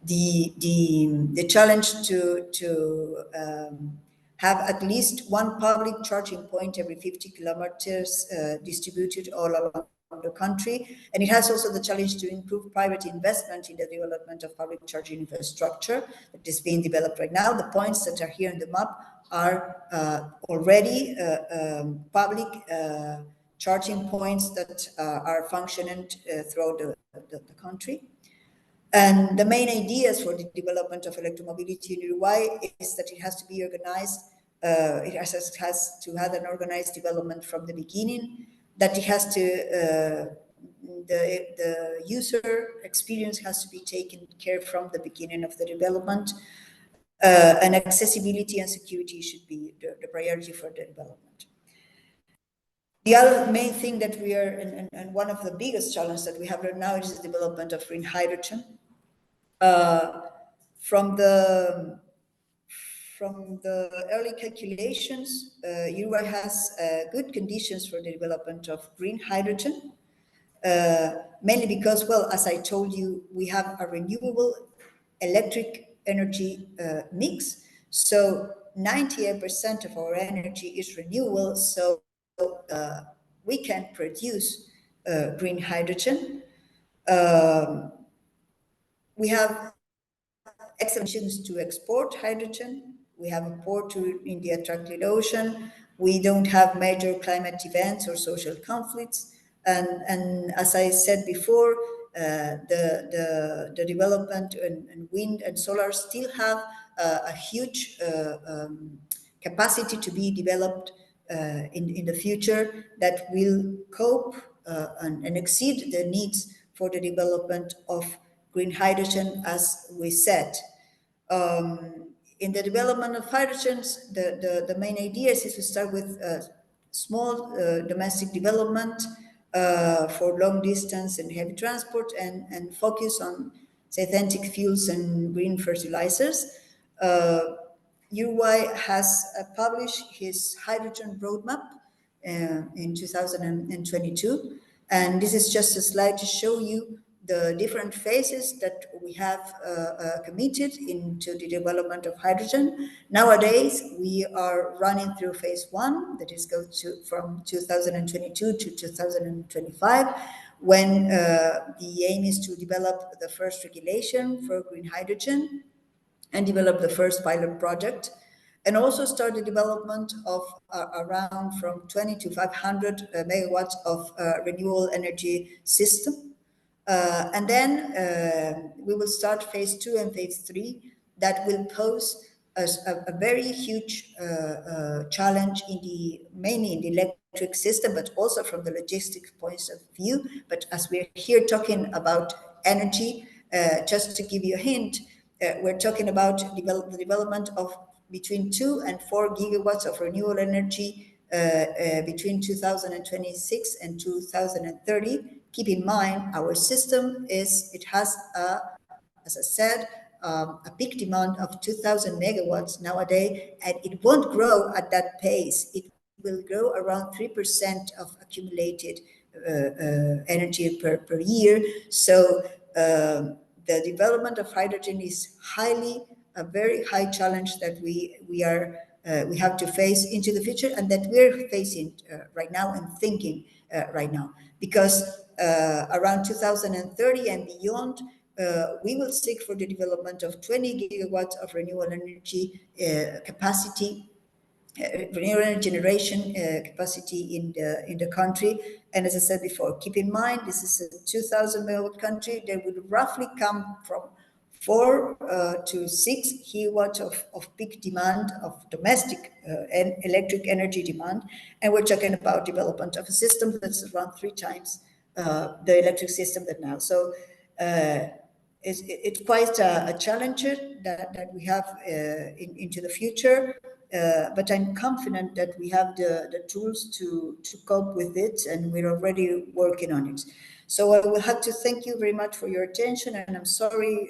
[SPEAKER 2] the challenge to have at least one public charging point every 50 kilometers distributed all along the country. And it has also the challenge to improve private investment in the development of public charging infrastructure that is being developed right now. The points that are here in the map are already public charging points that are functioning throughout the country. And the main ideas for the development of electromobility in Uruguay is that it has to be organized, it has to have an organized development from the beginning, that it has to, the user experience has to be taken care from the beginning of the development, and accessibility and security should be the priority for the development. The other main thing that we are, and one of the biggest challenges that we have right now is the development of green hydrogen. From the early calculations, Uruguay has good conditions for the development of green hydrogen, mainly because, well, as I told you, we have a renewable electric energy mix. So 98% of our energy is renewable, so we can produce green hydrogen. We have excellent conditions to export hydrogen. We have a port in the Atlantic Ocean. We don't have major climate events or social conflicts. And as I said before, the development and wind and solar still have a huge capacity to be developed in the future that will cope and exceed the needs for the development of green hydrogen, as we said. In the development of hydrogens, the main idea is to start with small domestic development, for long distance and heavy transport, and focus on synthetic fuels and green fertilizers. Uruguay has published his hydrogen roadmap in 2022. And this is just a slide to show you the different phases that we have committed into the development of hydrogen. Nowadays, we are running through phase one, that is from 2022 to 2025, when the aim is to develop the first regulation for green hydrogen and develop the first pilot project, and also start the development of around from 20 to 500 megawatts of renewable energy system. And then we will start phase two and phase three that will pose a very huge challenge mainly in the electric system, but also from the logistics points of view. But as we're here talking about energy, just to give you a hint, we're talking about the development of between 2 and 4 gigawatts of renewable energy between 2026 and 2030. Keep in mind, our system has, as I said, a peak demand of 2,000 megawatts nowadays, and it won't grow at that pace. It will grow around 3% of accumulated energy per year. So the development of hydrogen is a very high challenge that we have to face into the future, and that we're facing right now and thinking right now, because around 2030 and beyond, we will seek for the development of 20 gigawatts of renewable energy capacity, renewable energy generation capacity in the country. And as I said before, keep in mind, this is a 2,000 megawatt country. There will roughly come from 4 to 6 gigawatts of peak demand of domestic and electric energy demand. And we're talking about development of a system that's around 3 times the electric system that now. So it's quite a challenge that we have into the future. But I'm confident that we have the tools to cope with it, and we're already working on it. So I will have to thank you very much for your attention, and I'm sorry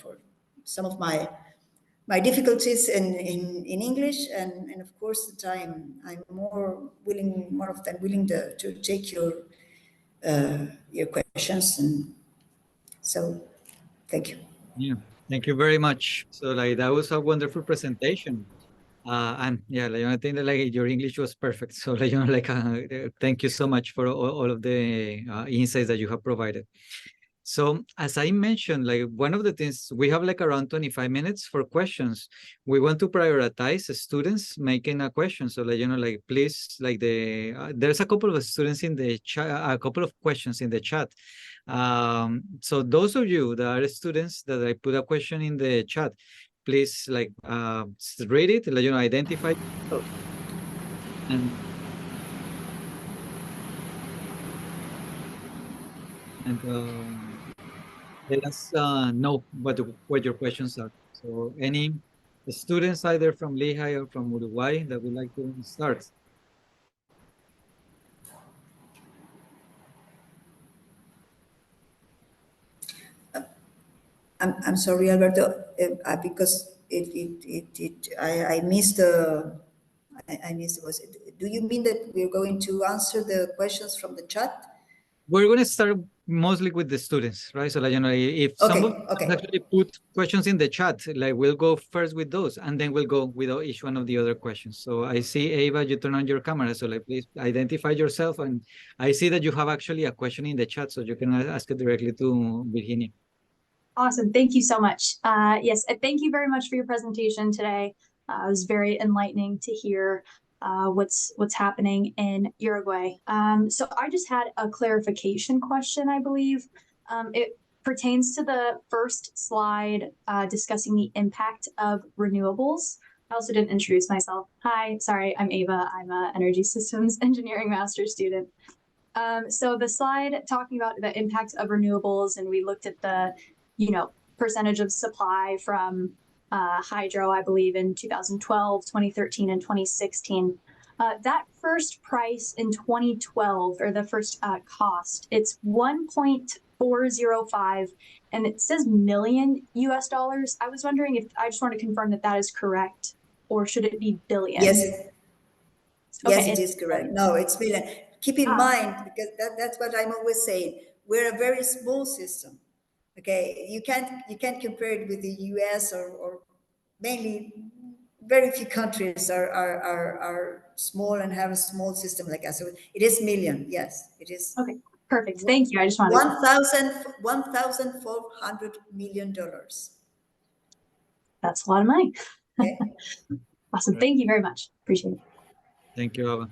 [SPEAKER 2] for some of my difficulties in English, and of course that I'm more often willing to take your questions, and so thank you.
[SPEAKER 1] Yeah, thank you very much. So like that was a wonderful presentation. And yeah, like, I think that like your English was perfect. So like, thank you so much for all of the insights that you have provided. So as I mentioned, like one of the things, we have like around 25 minutes for questions. We want to prioritize students making a question. So like, please, like there's a couple of students in the chat, a couple of questions in the chat. So those of you that are students that I put a question in the chat, please like read it, identify and let us know what your questions are. So any students either from Lehigh or from Uruguay that would like to start?
[SPEAKER 2] I'm sorry, Alberto, because I missed the. I missed was it. Do you mean that we're going to answer the questions from the chat?
[SPEAKER 1] We're going to start mostly with the students, right? So if some of them actually put questions in the chat, like we'll go first with those, and then we'll go with each one of the other questions. So I see, Ava, you turn on your camera, so like please identify yourself, and I see that you have actually a question in the chat, so you can ask it directly to Virginia.
[SPEAKER 5] Awesome. Thank you so much. Yes, thank you very much for your presentation today. It was very enlightening to hear what's happening in Uruguay. So I just had a clarification question, I believe. It pertains to the first slide discussing the impact of renewables. I also didn't introduce myself. Hi, sorry, I'm Ava. I'm an energy systems engineering master's student. So the slide talking about the impact of renewables, and we looked at the percentage of supply from hydro, I believe, in 2012, 2013, and 2016. That first price in 2012, or the first cost, it's 1.405, and it says million US dollars. I was wondering if, I just want to confirm that that is correct, or should it be billion?
[SPEAKER 2] Yes, yes,
[SPEAKER 5] Okay,
[SPEAKER 2] it is correct. No, it's billion. Keep in mind, because that's what I'm always saying. We're a very small system. Okay, you can't compare it with the US or mainly very few countries are small and have a small system like us. So it is million. Yes, it is.
[SPEAKER 5] Okay, perfect. Thank you. I just wanted
[SPEAKER 2] $1,400 million.
[SPEAKER 5] That's a lot of money.
[SPEAKER 2] Okay.
[SPEAKER 5] Awesome. Thank you very much. Appreciate it.
[SPEAKER 1] Thank you, Ava.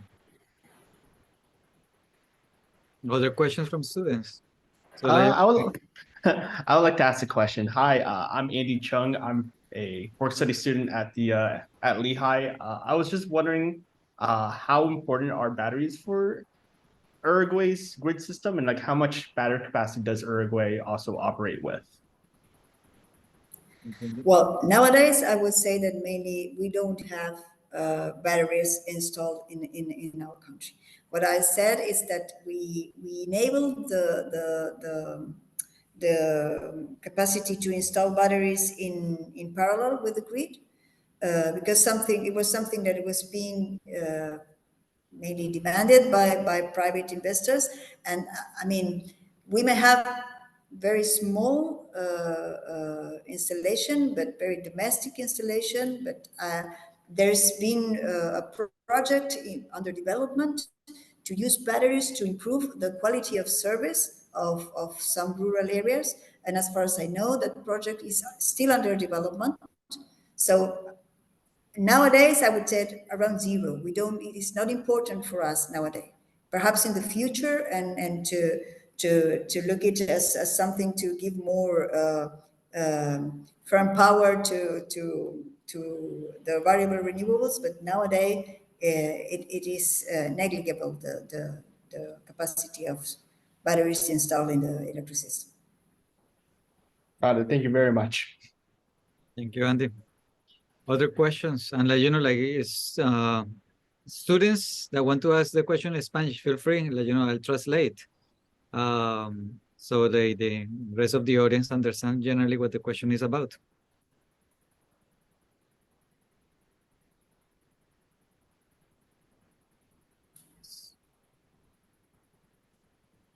[SPEAKER 1] Other questions from students? So
[SPEAKER 6] I would I would like to ask a question. Hi, I'm Andy Chung. I'm a work study student at the at Lehigh. I was just wondering how important are batteries for Uruguay's grid system, and like how much battery capacity does Uruguay also operate with?
[SPEAKER 2] Well, nowadays, I would say that mainly we don't have batteries installed in our country. What I said is that we enable the capacity to install batteries in parallel with the grid, because it was something that was being mainly demanded by private investors. And I mean, we may have very small installation, but very domestic installation. But there's been a project under development to use batteries to improve the quality of service of some rural areas. And as far as I know, that project is still under development. So nowadays, I would say around zero. It is not important for us nowadays. Perhaps in the future, and to look at it as something to give more firm power to the variable renewables. But nowadays, it is negligible, the capacity of batteries installed in the electric system.
[SPEAKER 6] Got it. Thank you very much.
[SPEAKER 1] Thank you, Andy. Other questions? And like, like it's students that want to ask the question in Spanish, feel free, like, I'll translate. So the rest of the audience understand generally what the question is about.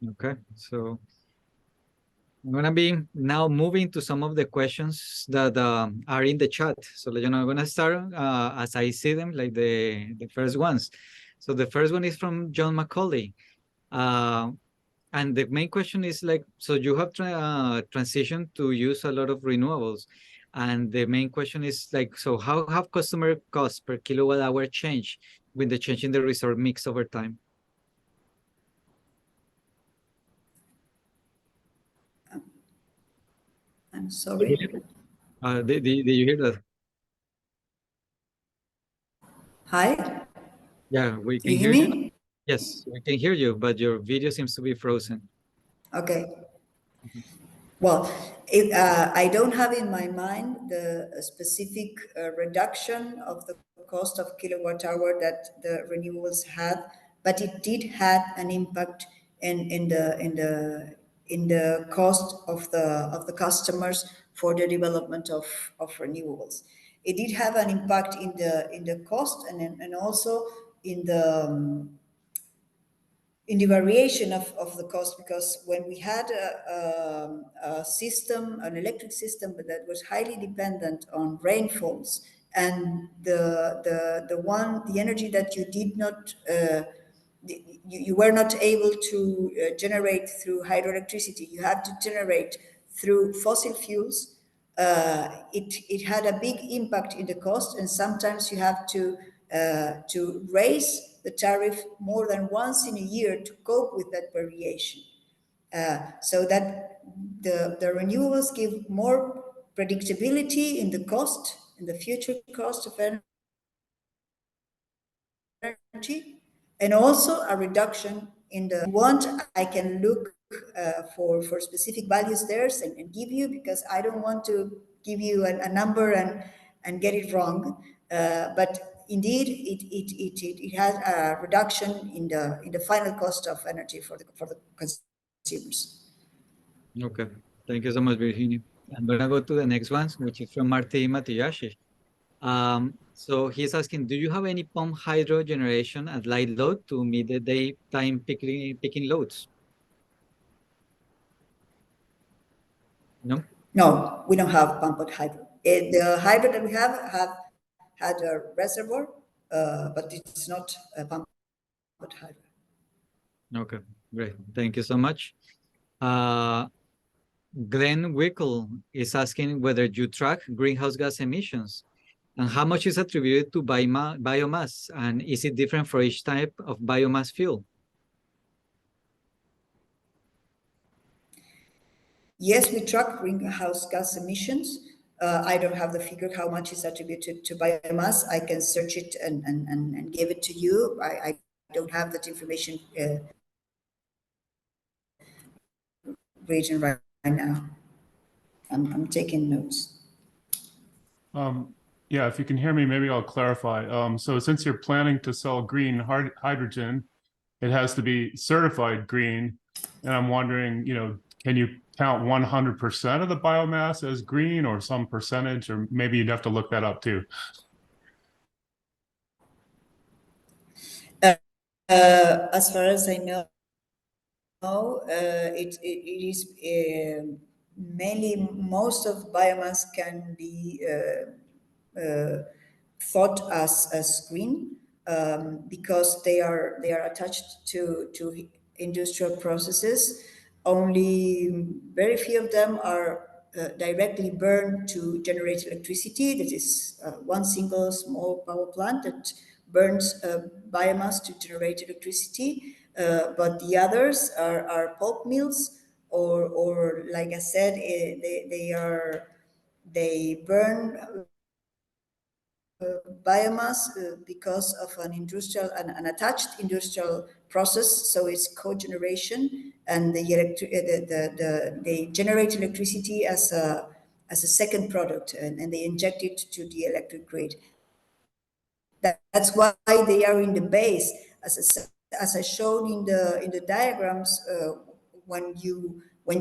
[SPEAKER 1] Okay, so I'm gonna be now moving to some of the questions that are in the chat. So I'm gonna start as I see them, like the first ones. So the first one is from John Macaulay. And the main question is like, so you have transitioned to use a lot of renewables. And the main question is like, so how have customer costs per kilowatt hour changed with the change in the resource mix over time?
[SPEAKER 2] I'm sorry.
[SPEAKER 1] Did you hear that?
[SPEAKER 2] Hi,
[SPEAKER 1] Yeah, we
[SPEAKER 2] do
[SPEAKER 1] can
[SPEAKER 2] you hear
[SPEAKER 1] hear you.
[SPEAKER 2] me?
[SPEAKER 1] Yes, we can hear you, but your video seems to be frozen.
[SPEAKER 2] Okay. Well, I don't have in my mind the specific reduction of the cost of kilowatt hour that the renewables had, but it did have an impact in the cost of the customers for the development of renewables. It did have an impact in the cost and also in the variation of the cost, because when we had a system, an electric system, but that was highly dependent on rainfalls, and the energy that you did not you were not able to generate through hydroelectricity, you had to generate through fossil fuels. It had a big impact in the cost, and sometimes you have to raise the tariff more than once in a year to cope with that variation. So that the renewables give more predictability in the cost, in the future cost of energy, and also a reduction in the want. I can look for specific values there and give you, because I don't want to give you a number and get it wrong. But indeed it has a reduction in the final cost of energy for the consumers.
[SPEAKER 1] Okay, thank you so much, Virginia. I'm gonna go to the next one, which is from Marty Matiyashi. So he's asking, do you have any pump hydro generation at light load to meet the daytime picking loads? No?
[SPEAKER 2] No, we don't have pumped hydro. The hydro that we have had a reservoir, but it's not a pumped hydro.
[SPEAKER 1] Okay, great. Thank you so much. Glenn Wickle is asking whether you track greenhouse gas emissions and how much is attributed to biomass, and is it different for each type of biomass fuel?
[SPEAKER 2] Yes, we track greenhouse gas emissions. I don't have the figure how much is attributed to biomass. I can search it and give it to you. I don't have that information written right now. I'm taking notes.
[SPEAKER 7] Yeah, if you can hear me, maybe I'll clarify. So since you're planning to sell green hydrogen, it has to be certified green. And I'm wondering, can you count 100% of the biomass as green or some percentage, or maybe you'd have to look that up too.
[SPEAKER 2] As far as I know, it is mainly most of biomass can be thought as green because they are attached to industrial processes. Only very few of them are directly burned to generate electricity. That is one single small power plant that burns biomass to generate electricity. But the others are pulp mills, or like I said, they burn biomass because of an attached industrial process. So it's cogeneration, and they generate electricity as a second product, and they inject it to the electric grid. That's why they are in the base, as I showed in the diagrams. When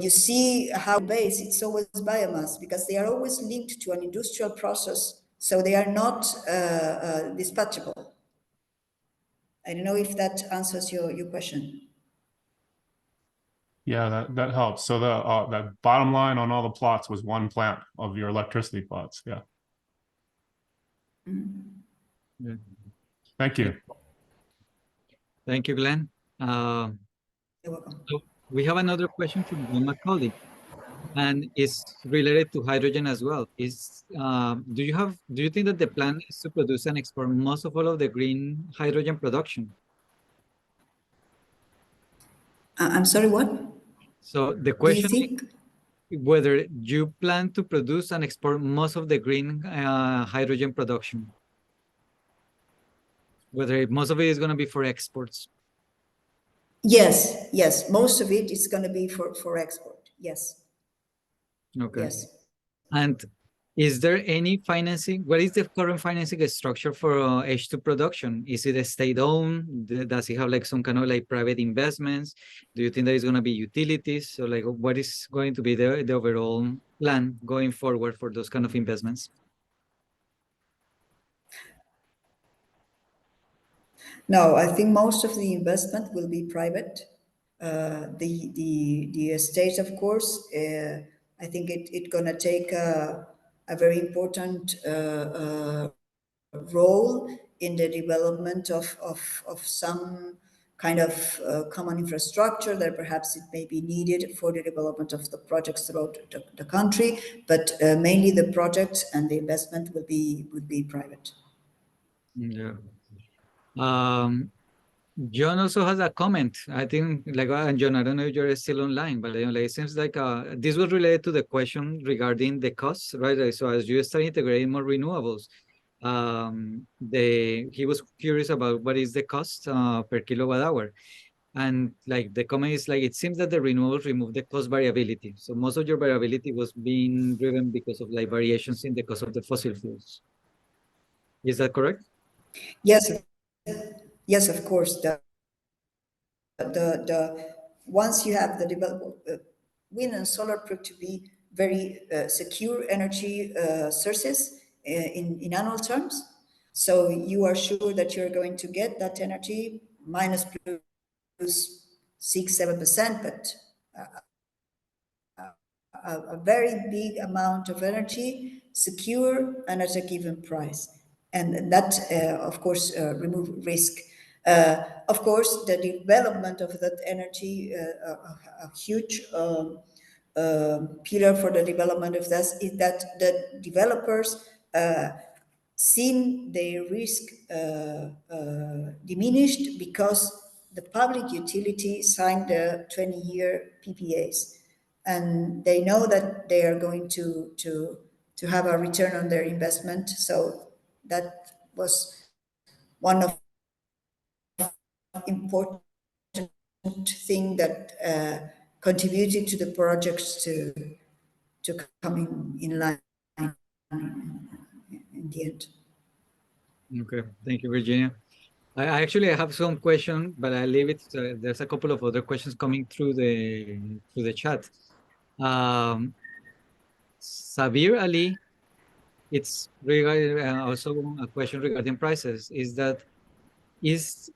[SPEAKER 2] you see how base, it's always biomass, because they are always linked to an industrial process, so they are not dispatchable. I don't know if that answers your question.
[SPEAKER 7] Yeah, that helps. So the bottom line on all the plots was one plant of your electricity plots. Yeah.
[SPEAKER 1] Yeah.
[SPEAKER 7] Thank you.
[SPEAKER 1] Thank you, Glenn.
[SPEAKER 2] You're welcome.
[SPEAKER 1] So we have another question from John McCauley, and it's related to hydrogen as well. Do you think that the plan is to produce and export most of all of the green hydrogen production?
[SPEAKER 2] I'm sorry, what?
[SPEAKER 1] So the
[SPEAKER 2] Do you
[SPEAKER 1] question
[SPEAKER 2] think?
[SPEAKER 1] is whether you plan to produce and export most of the green hydrogen production, whether most of it is going to be for exports.
[SPEAKER 2] Yes. Most of it is going to be for export. Yes.
[SPEAKER 1] Okay.
[SPEAKER 2] Yes.
[SPEAKER 1] And is there any financing? What is the current financing structure for H2 production? Is it a state-owned? Does it have like some kind of like private investments? Do you think there is going to be utilities? So like, what is going to be the overall plan going forward for those kind of investments?
[SPEAKER 2] No, I think most of the investment will be private. The state, of course, I think it's gonna take a very important role in the development of some kind of common infrastructure that perhaps it may be needed for the development of the projects throughout the country, but mainly the projects and the investment would be private.
[SPEAKER 1] Yeah. John also has a comment. I think, like, and John, I don't know if you're still online, but like, it seems like this was related to the question regarding the costs, right? Like, so as you start integrating more renewables, he was curious about what is the cost per kilowatt hour. And like the comment is like, it seems that the renewables remove the cost variability. So most of your variability was being driven because of like variations in the cost of the fossil fuels. Is that correct?
[SPEAKER 2] Yes, yes, of course. Once you have the wind and solar prove to be very secure energy sources in annual terms. So you are sure that you're going to get that energy minus plus 6-7%, but a very big amount of energy secure and at a given price. And that, of course, remove risk. Of course, the development of that energy, a huge pillar for the development of this is that the developers seen their risk diminished because the public utility signed the 20-year PPAs, and they know that they are going to have a return on their investment. So that was one of important thing that contributed to the projects to come in line in the end.
[SPEAKER 1] Okay, thank you, Virginia. I actually have some question, but I leave it. There's a couple of other questions coming through the chat. Sabir Ali, it's regarding also a question regarding prices. Is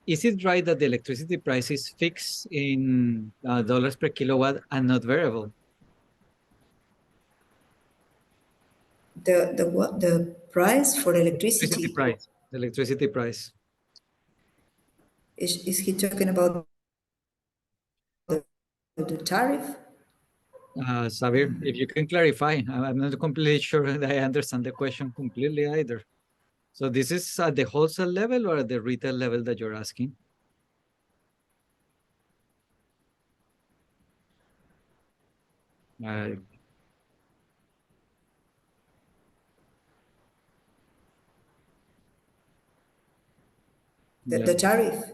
[SPEAKER 1] it right that the electricity price is fixed in dollars per kilowatt and not variable?
[SPEAKER 2] The price for electricity
[SPEAKER 1] Price. The electricity price.
[SPEAKER 2] is he talking about the tariff?
[SPEAKER 1] Sabir, if you can clarify, I'm not completely sure that I understand the question completely either. So this is at the wholesale level or at the retail level that you're asking? Uh,
[SPEAKER 2] The tariff.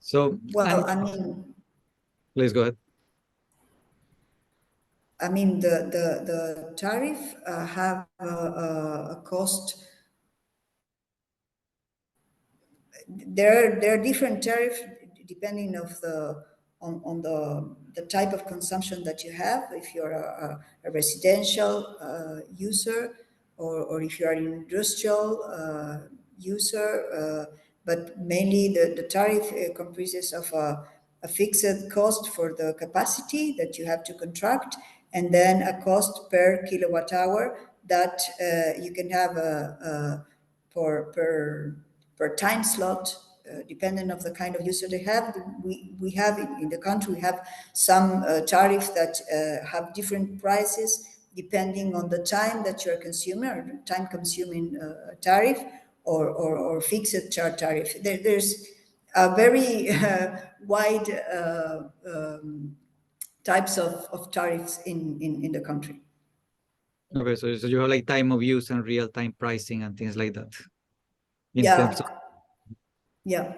[SPEAKER 1] So,
[SPEAKER 2] Well, I mean,
[SPEAKER 1] please go ahead.
[SPEAKER 2] I mean the tariff have a cost. There are different tariffs depending on the type of consumption that you have. If you're a residential user, or if you're an industrial user, but mainly the tariff comprises of a fixed cost for the capacity that you have to contract, and then a cost per kilowatt hour that you can have per time slot, depending of the kind of user they have. We have in the country, we have some tariffs that have different prices depending on the time that you're consuming, or time consuming tariff, or fixed charge tariff. There's a very wide types of tariffs in the country.
[SPEAKER 1] Okay, so you have like time of use and real-time pricing and things like that.
[SPEAKER 2] Yeah. Yeah.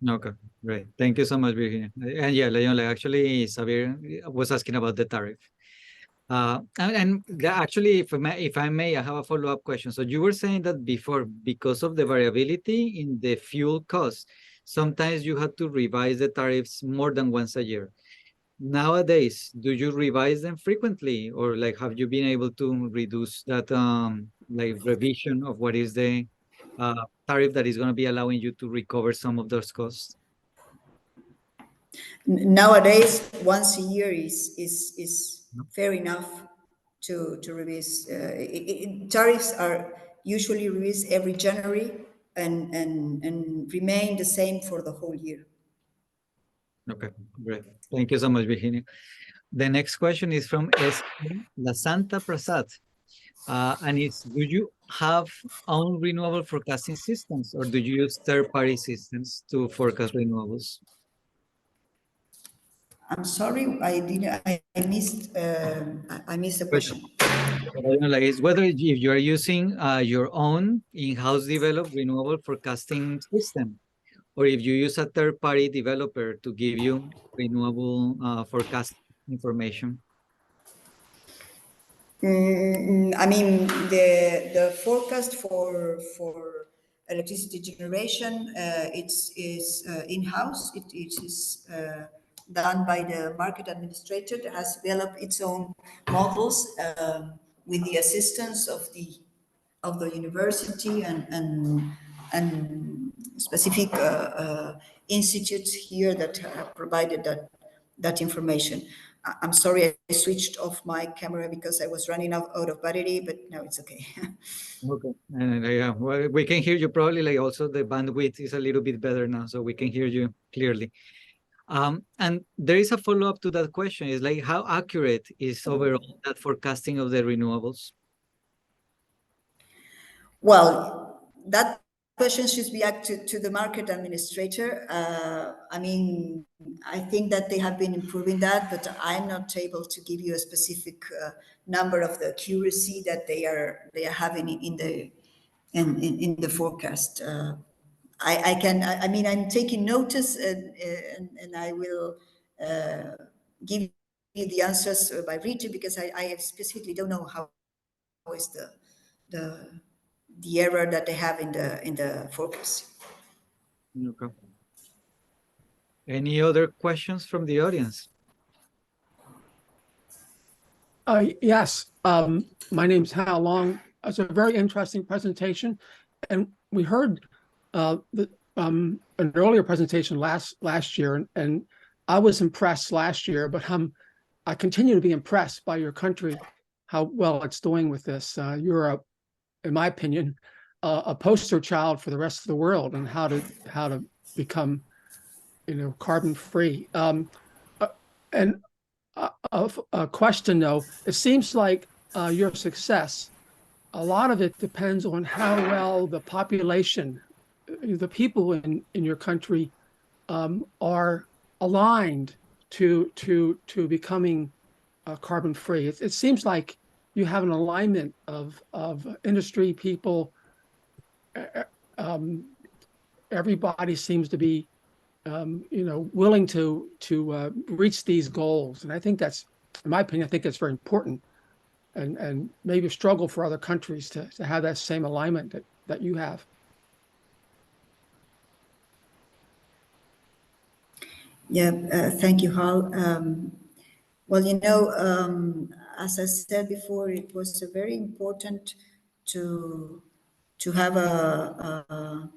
[SPEAKER 1] Okay, great. Thank you so much, Virginia. And yeah, Leon, actually, Xavier was asking about the tariff. Actually, if I may, I have a follow-up question. So you were saying that before, because of the variability in the fuel cost, sometimes you had to revise the tariffs more than once a year. Nowadays, do you revise them frequently, or like have you been able to reduce that like revision of what is the tariff that is going to be allowing you to recover some of those costs?
[SPEAKER 2] Nowadays, once a year is fair enough to revise. Tariffs are usually revised every January and remain the same for the whole year.
[SPEAKER 1] Okay, great. Thank you so much, Virginia. The next question is from ESE La Santa Prasad. And it's, do you have own renewable forecasting systems, or do you use third-party systems to forecast renewables?
[SPEAKER 2] I'm sorry, I missed the question.
[SPEAKER 1] Like, it's whether if you are using your own in-house developed renewable forecasting system, or if you use a third-party developer to give you renewable forecast information.
[SPEAKER 2] I mean, the forecast for electricity generation, is in-house. It is done by the market administrator that has developed its own models with the assistance of the university and specific institutes here that have provided that information. I'm sorry I switched off my camera because I was running out of battery, but now it's okay.
[SPEAKER 1] Okay. And well, we can hear you probably, like also the bandwidth is a little bit better now, so we can hear you clearly. And there is a follow-up to that question, is like how accurate is overall that forecasting of the renewables?
[SPEAKER 2] Well, that question should be asked to the market administrator. I mean, I think that they have been improving that, but I'm not able to give you a specific number of the accuracy that they are having in the forecast. I mean, I'm taking notice and I will give you the answers by region, because I specifically don't know how is the error that they have in the forecast.
[SPEAKER 1] Okay. Any other questions from the audience?
[SPEAKER 8] Yes, my name's Hal Long. It's a very interesting presentation, and we heard an earlier presentation last year, and I was impressed last year, but I continue to be impressed by your country, how well it's doing with this. You're in my opinion, a poster child for the rest of the world and how to become, carbon free. And a question though, it seems like your success, a lot of it depends on how well the population, the people in your country, are aligned to becoming carbon free. It seems like you have an alignment of industry people. Everybody seems to be willing to reach these goals, and I think that's, in my opinion, I think that's very important, and maybe a struggle for other countries to have that same alignment that you have.
[SPEAKER 2] Yeah, thank you, Hal. Well, as I said before, it was very important to have a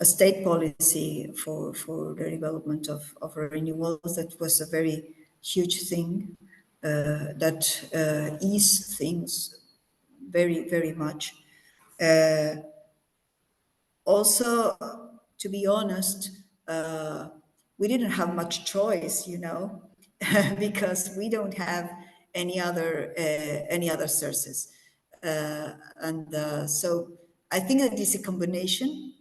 [SPEAKER 2] state policy for the development of renewables. That was a very huge thing that eased things very, very much. Also, to be honest, we didn't have much choice, because we don't have any other sources, and so I think that it's a combination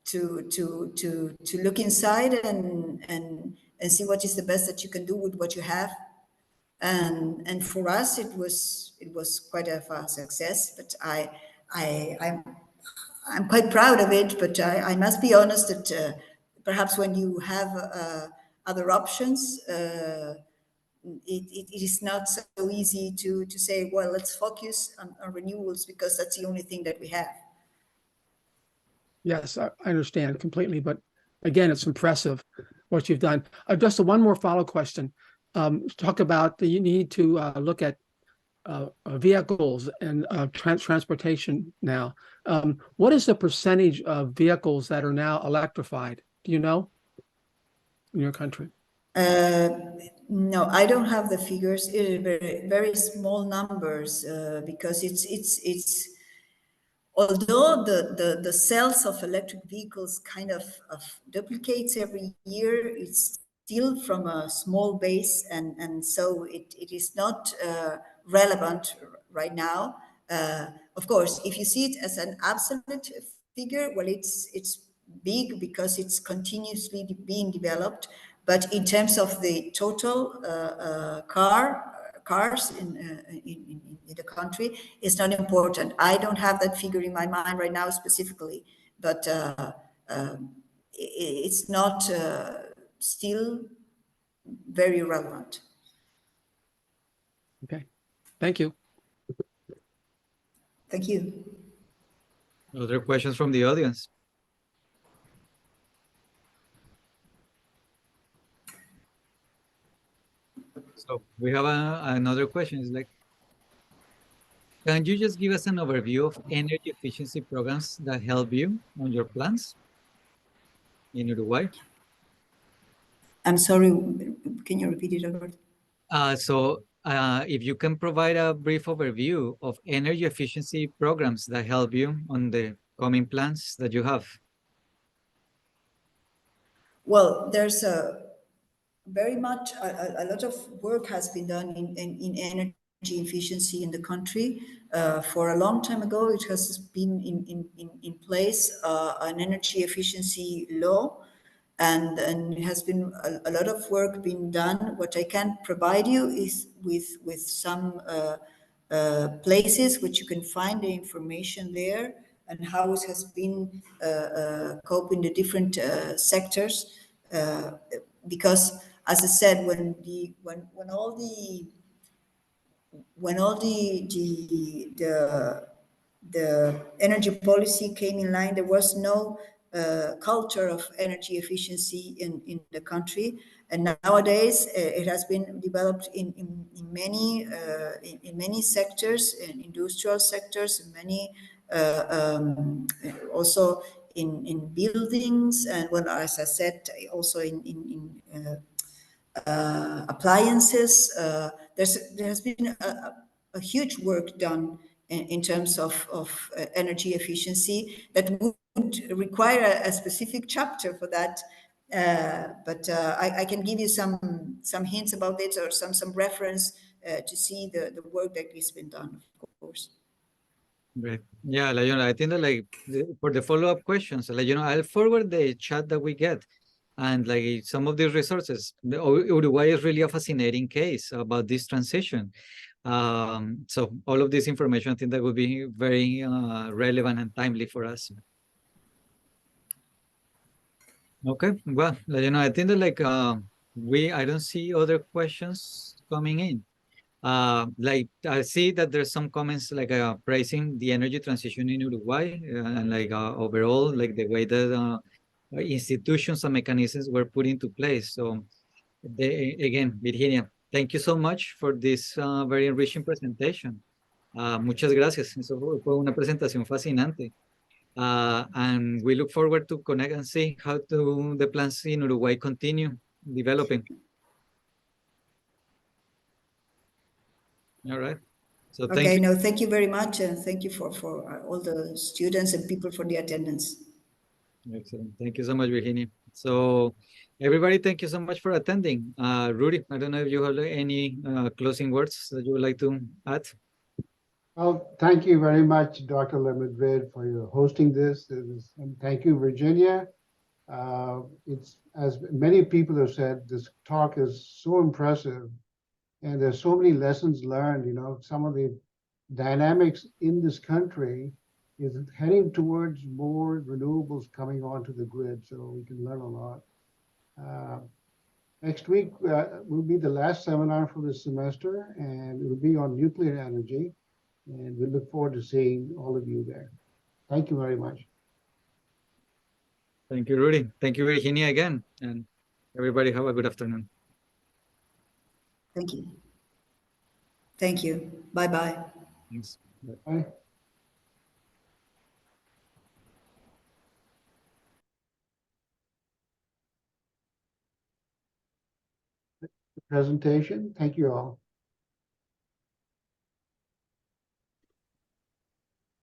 [SPEAKER 2] to look inside and see what is the best that you can do with what you have, and for us it was quite a success. But I'm quite proud of it, but I must be honest that perhaps when you have other options, it is not so easy to say, well, let's focus on renewables because that's the only thing that we have.
[SPEAKER 8] Yes, I understand completely, but again, it's impressive what you've done. Just one more follow question. Talk about the need to look at vehicles and transportation now. What is the percentage of vehicles that are now electrified? Do you know, in your country?
[SPEAKER 2] No, I don't have the figures. It is very, very small numbers because it's although the sales of electric vehicles kind of duplicates every year, it's still from a small base, and so it is not relevant right now. Of course, if you see it as an absolute figure, well, it's big because it's continuously being developed. But in terms of the total cars in the country, it's not important. I don't have that figure in my mind right now specifically, but it's not still very relevant.
[SPEAKER 8] Okay, thank you.
[SPEAKER 2] Thank you.
[SPEAKER 1] Other questions from the audience? So we have another question. It's like, can you just give us an overview of energy efficiency programs that help you on your plans in Uruguay?
[SPEAKER 2] I'm sorry, can you repeat it, Albert?
[SPEAKER 1] If you can provide a brief overview of energy efficiency programs that help you on the coming plans that you have.
[SPEAKER 2] Well, there's a very much a lot of work has been done in energy efficiency in the country. For a long time ago, it has been in place an energy efficiency law, and it has been a lot of work being done. What I can provide you is with some places which you can find the information there and how it has been coping the different sectors. Because, as I said, when all the energy policy came in line, there was no culture of energy efficiency in the country, and nowadays it has been developed in many sectors, in industrial sectors, in many also in buildings, and well, as I said, also in appliances. There has been a huge work done in terms of energy efficiency that would require a specific chapter for that. I can give you some hints about it, or some reference to see the work that has been done, of course.
[SPEAKER 1] Great. Yeah, I think that for the follow-up questions, I'll forward the chat that we get. And some of these resources, Uruguay is really a fascinating case about this transition. So all of this information, I think that would be very relevant and timely for us. Okay, well, I think that I don't see other questions coming in. I see that there's some comments praising the energy transition in Uruguay and overall the way that institutions and mechanisms were put into place. So again, Virginia, thank you so much for this very enriching presentation. Muchas gracias. Eso fue una presentación fascinante. And we look forward to connect and see how the plans in Uruguay continue developing. All right. So thank
[SPEAKER 2] Okay,
[SPEAKER 1] you.
[SPEAKER 2] no, thank you very much, and thank you for all the students and people for the attendance.
[SPEAKER 1] Excellent. Thank you so much, Virginia. So everybody, thank you so much for attending. Rudy, I don't know if you have any closing words that you would like to add.
[SPEAKER 3] Well, thank you very much, Dr. Lemadrid, for your hosting this. And thank you, Virginia. It's, as many people have said, this talk is so impressive, and there's so many lessons learned. Some of the dynamics in this country is heading towards more renewables coming onto the grid, so we can learn a lot. Next week will be the last seminar for this semester, and it will be on nuclear energy. And we look forward to seeing all of you there. Thank you very much.
[SPEAKER 1] Thank you, Rudy. Thank you, Virginia, again. And everybody have a good afternoon.
[SPEAKER 2] Thank you. Thank you. Bye-bye.
[SPEAKER 1] Thanks. Bye.
[SPEAKER 3] Bye. Presentation. Thank you all.